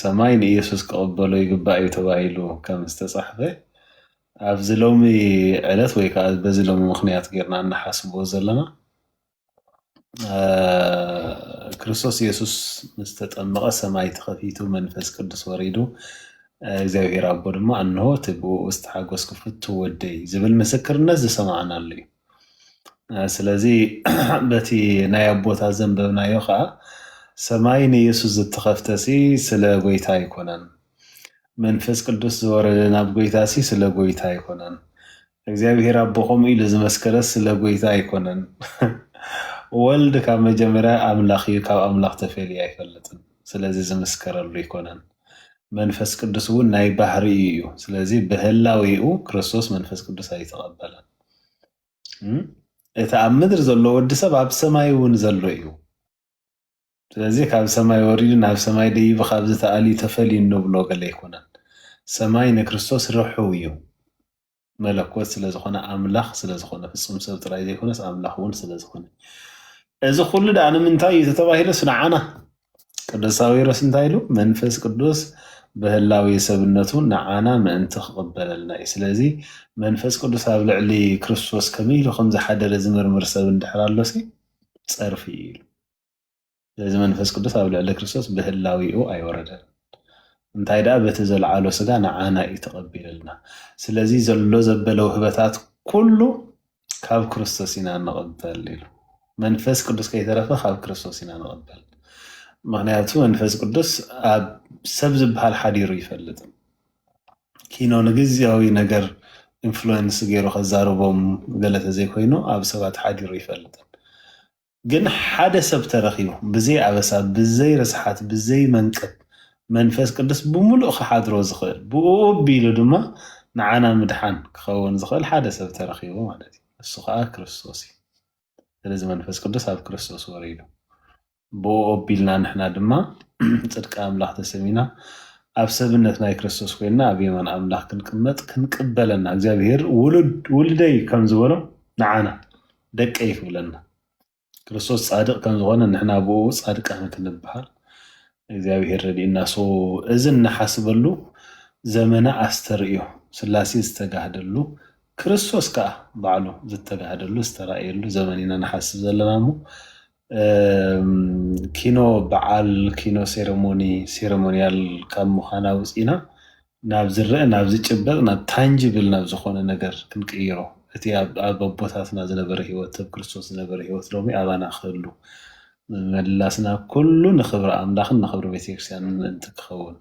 ሰማይ ንኢየሱስ ክቕበሎ ይግባእ እዩ ተባሂሉ ከም ዝተጻሕፈ ኣብዚ ሎሚ ዕለት ወይ ከዓ በዚ ሎሚ ምኽንያት ጌርና እናሓስቦ ዘለና ክርስቶስ ኢየሱስ ምስ ተጠመቐ ሰማይ ተኸፊቱ መንፈስ ቅዱስ ወሪዱ እግዚአብሔር ኣቦ ድማ እንሆ ትብኡ ዝተሓጎስኩ ፍቱ ወደይ ዝብል ምስክርነት ዝሰማዕናሉ እዩ ስለዚ በቲ ናይ ኣቦታ ዘንበብናዮ ከዓ ሰማይ ንኢየሱስ ዝተኸፍተሲ ስለ ጎይታ ኣይኮነን መንፈስ ቅዱስ ዝወረደ ናብ ጎይታሲ ስለ ጎይታ ኣይኮነን እግዚአብሔር ኣቦ ከምኡ ኢሉ ዝመስከረስ ስለ ጎይታ ኣይኮነን ወልድ ካብ መጀመርያ ኣምላኽ እዩ ካብ ኣምላኽ ተፈልዩ ኣይፈልጥን ስለዚ ዝመስከረሉ ይኮነን መንፈስ ቅዱስ እውን ናይ ባህሪ እዩ ስለዚ ብህላዊኡ ክርስቶስ መንፈስ ቅዱስ ኣይተቐበለን እቲ ኣብ ምድሪ ዘሎ ወዲ ሰብ ኣብ ሰማይ እውን ዘሎ እዩ ስለዚ ካብ ሰማይ ወሪዱ ናብ ሰማይ ደይቡ ካብ ዝተኣልዩ ተፈልዩ ንብሎ ገለ ይኮነን ሰማይ ንክርስቶስ ርሑው እዩ መለኮት ስለዝኾነ ኣምላኽ ስለዝኾነ ፍጹም ሰብ ጥራይ ዘይኮነስ ኣምላኽ እውን ስለዝኾነ እዚ ኩሉ ዳኣ ንምንታይ እዩ ተተባሂሉስ ንዓና ቅዱሳዊ ሮስ እንታይ ኢሉ መንፈስ ቅዱስ ብህላዊ ሰብነቱ ንዓና ምእንቲ ክቕበለልና እዩ ስለዚ መንፈስ ቅዱስ ኣብ ልዕሊ ክርስቶስ ከመይ ኢሉ ከም ዝሓደረ ዝምርምር ሰብ እንድሕር ኣሎሲ ፀርፊ እዩ ስለዚ መንፈስ ቅዱስ ኣብ ልዕሊ ክርስቶስ ብህላዊኡ ኣይወረደን እንታይ ደኣ በቲ ዘለዓሎ ስጋ ንዓና እዩ ተቐቢለልና ስለዚ ዘሎ ዘበለ ውህበታት ኩሉ ካብ ክርስቶስ ኢና ንቕበል ኢሉ መንፈስ ቅዱስ ከይተረፈ ካብ ክርስቶስ ኢና ንቕበል ምክንያቱ መንፈስ ቅዱስ ኣብ ሰብ ዝበሃል ሓዲሩ ይፈልጥን ኪኖ ንግዝያዊ ነገር ኢንፍሉዌንስ ገይሩ ከዛርቦም ገለተ ዘይኮይኑ ኣብ ሰባት ሓዲሩ ይፈልጥን ግን ሓደ ሰብ ተረኺቡ ብዘይ ኣበሳ ብዘይ ርስሓት ብዘይ መንቀብ መንፈስ ቅዱስ ብምሉእ ክሓድሮ ዝኽእል ብኡ ኣቢሉ ድማ ንዓና ምድሓን ክኸውን ዝኽእል ሓደ ሰብ ተረኺቡ ማለት እዩ እሱ ከዓ ክርስቶስ እዩ ስለዚ መንፈስ ቅዱስ ኣብ ክርስቶስ ወሪዱ ብኡ ኣቢልና ንሕና ድማ ፅድቂ ኣምላኽ ተሰሚና ኣብ ሰብነት ናይ ክርስቶስ ኮይንና ኣብ የማን ኣምላኽ ክንቅመጥ ክንቅበለና እግዚኣብሔር ውልደይ ከም ዝበሎ ንዓና ደቀይ ክብለና ክርስቶስ ጻድቅ ከም ዝኾነ ንሕና ብኡ ጻድቃን ክንበሃል እግዚአብሔር ረዲእና ሶ እዚ እናሓስበሉ ዘመነ ኣስተርእዮ ስላሴ ዝተጋህደሉ ክርስቶስ ከዓ ባዕሉ ዝተጋህደሉ ዝተራእየሉ ዘመን ኢና ንሓስብ ዘለና እሞ ኪኖ በዓል ኪኖ ሴሬሞኒያል ካብ ምዃና ውፂና ናብ ዝርአ ናብ ዝጭበጥ ናብ ታንጅብል ናብ ዝኾነ ነገር ክንቅይሮ እቲ ኣብ ኣቦታትና ዝነበረ ሂወት ኣብ ክርስቶስ ዝነበረ ሂወት ሎሚ ኣባና ክህሉ መላስና ኩሉ ንኽብሪ ኣምላኽን ንኽብሪ ቤተክርስትያን ምእንቲ ክኸውን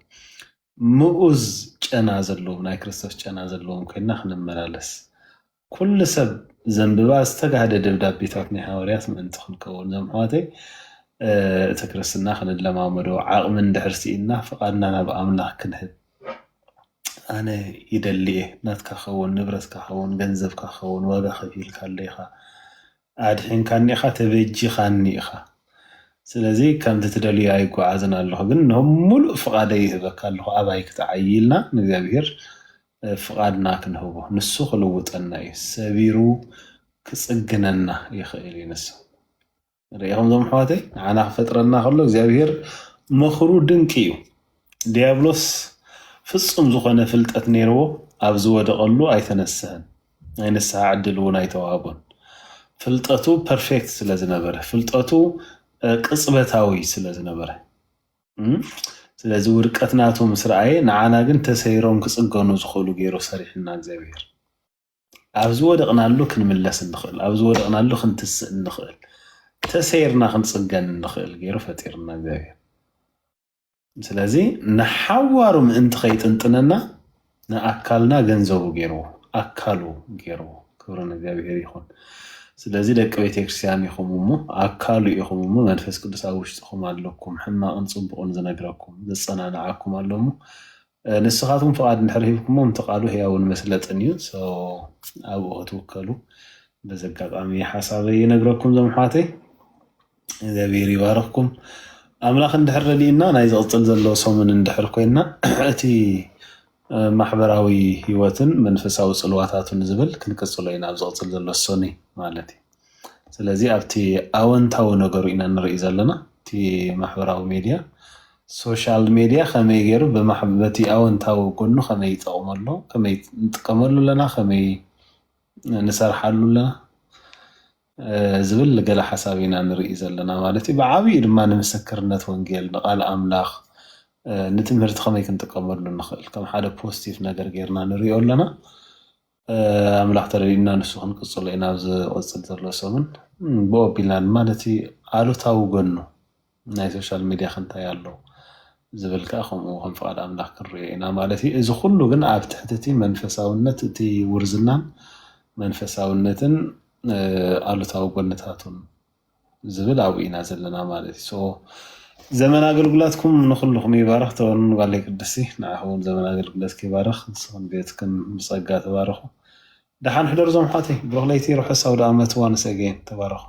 ምኡዝ ጨና ዘለዎም ናይ ክርስቶስ ጨና ዘለዎም ኮይና ክንመላለስ ኩሉ ሰብ ዘንብባ ዝተጋህደ ደብዳቤታት ናይ ሓዋርያት ምእንቲ ክንከውን ዞም ኣሕዋተይ እቲ ክርስትና ክንለማመዶ ዓቕሚ እንድሕር ሲኢና ፍቓድና ናብ ኣምላኽ ክንህብ ኣነ ይደሊ እየ ናትካ ክኸውን ንብረትካ ክኸውን ገንዘብካ ክኸውን ዋጋ ከፊልካ ኣለኢኻ ኣድሒንካኒ ኢኻ ተበጂኻኒ ኢኻ ስለዚ ከምቲ ትደልዩ ኣይጓዓዝን ኣለኹ ግን ሙሉእ ፍቓደይ ይህበካ ኣለኹ ኣባይ ክትዓይልና ንእግዚአብሔር ፍቓድና ክንህቦ ንሱ ክልውጠና እዩ ሰቢሩ ክፅግነና ይኽእል እዩ ንሱ ርኢኹም ዞም ኣሕዋተይ ንዓና ክፈጥረና ከሎ እግዚኣብሔር ምኽሩ ድንቂ እዩ ዲያብሎስ ፍጹም ዝኾነ ፍልጠት ነይርዎ ኣብ ዝወደቐሉ ኣይተነስህን ናይ ንስሓ ዕድል እውን ኣይተዋህቦን ፍልጠቱ ፐርፌክት ስለ ዝነበረ ፍልጠቱ ቅጽበታዊ ስለዝነበረ ስለዚ ውድቀትናቶም ስርዓየ ንዓና ግን ተሰይሮም ክጽገኑ ዝኽእሉ ገይሩ ሰሪሕና እግዚአብሔር ኣብዚ ወደቕናሉ ክንምለስ እንኽእል ኣብዚ ወደቕናሉ ክንትስእ እንኽእል ተሰይርና ክንጽገን እንኽእል ገይሩ ፈጢርና እግዚአብሔር ስለዚ ንሓዋሩ ምእንቲ ኸይጥንጥነና ንኣካልና ገንዘቡ ገይሩ ኣካሉ ገይሩ ክብሪ እግዚአብሔር ይኹን ስለዚ ደቂ ቤተክርስቲያን ኢኹም እሞ ኣካሉ ኢኹም እሞ መንፈስ ቅዱስ ኣብ ውሽጥኹም ኣለኩም ሕማቕን ጽቡቕን ዝነግረኩም ዘጸናንዓኩም ኣሎ እሞ ንስኻትኩም ፍቓድ እንድሕር ሂብኩሞም ተቓሉ ህያውን መስለጥን እዩ ኣብኡ ክትውከሉ በዚ ኣጋጣሚ ሓሳበይ ይነግረኩም ዞም ኣሕዋተይ እግዚአብሔር ይባርኽኩም ኣምላኽ እንድሕር ረዲእና ናይ ዝቕፅል ዘሎ ሰሙን እንድሕር ኮይና እቲ ማሕበራዊ ህይወትን መንፈሳዊ ጽልዋታትን ዝብል ክንቅጽሎ ኢና ኣብ ዝቕፅል ዘሎ ሰኒ ማለት እዩ ስለዚ ኣብቲ ኣወንታዊ ነገሩ ኢና ንርኢ ዘለና እቲ ማሕበራዊ ሚድያ ሶሻል ሚድያ ከመይ ገይሩ በቲ ኣወንታዊ ጎኑ ከመይ ይጠቕመሎ ከመይ ንጥቀመሉ ኣለና ከመይ ንሰርሓሉ ኣለና ዝብል ገለ ሓሳብ ኢና ንርኢ ዘለና ማለት እዩ ብዓብዪ ድማ ንምስክርነት ወንጌል ንቓል ኣምላኽ ንትምህርቲ ከመይ ክንጥቀመሉ ንኽእል ከም ሓደ ፖዚቲቭ ነገር ጌርና ንሪኦ ኣለና ኣምላኽ ተረዲእና ንሱ ክንቅጽሎ ኢና ኣብ ዝቕፅል ዘሎ ሰሙን ብኡ ኣቢልና ድማ ነቲ ኣሉታዊ ጎኑ ናይ ሶሻል ሚድያ ክንታይ ኣሎ ዝብል ከዓ ከምኡ ከም ፍቓድ ኣምላኽ ክንሪኦ ኢና ማለት እዩ እዚ ኩሉ ግን ኣብ ትሕቲ እቲ መንፈሳውነት እቲ ውርዝናን መንፈሳውነትን ኣሉታዊ ጎነታቱን ዝብል ኣብኡ ኢና ዘለና ማለት እዩ ዘመን ኣገልግሎትኩም ንኹልኩም ይባርኽ ተወን ጓለይ ቅድስቲ ንዓኹም ዘመን ኣገልግሎት ይባርኽ ንስኹም ቤትክን ብጸጋ ተባረኹ ደሓን ሕደር ዞም ኣሕዋተይ ብሩኽ ለይቲ ርሑስ ኣውደ ዓመት ዋንስ ኣገይን ተባረኹ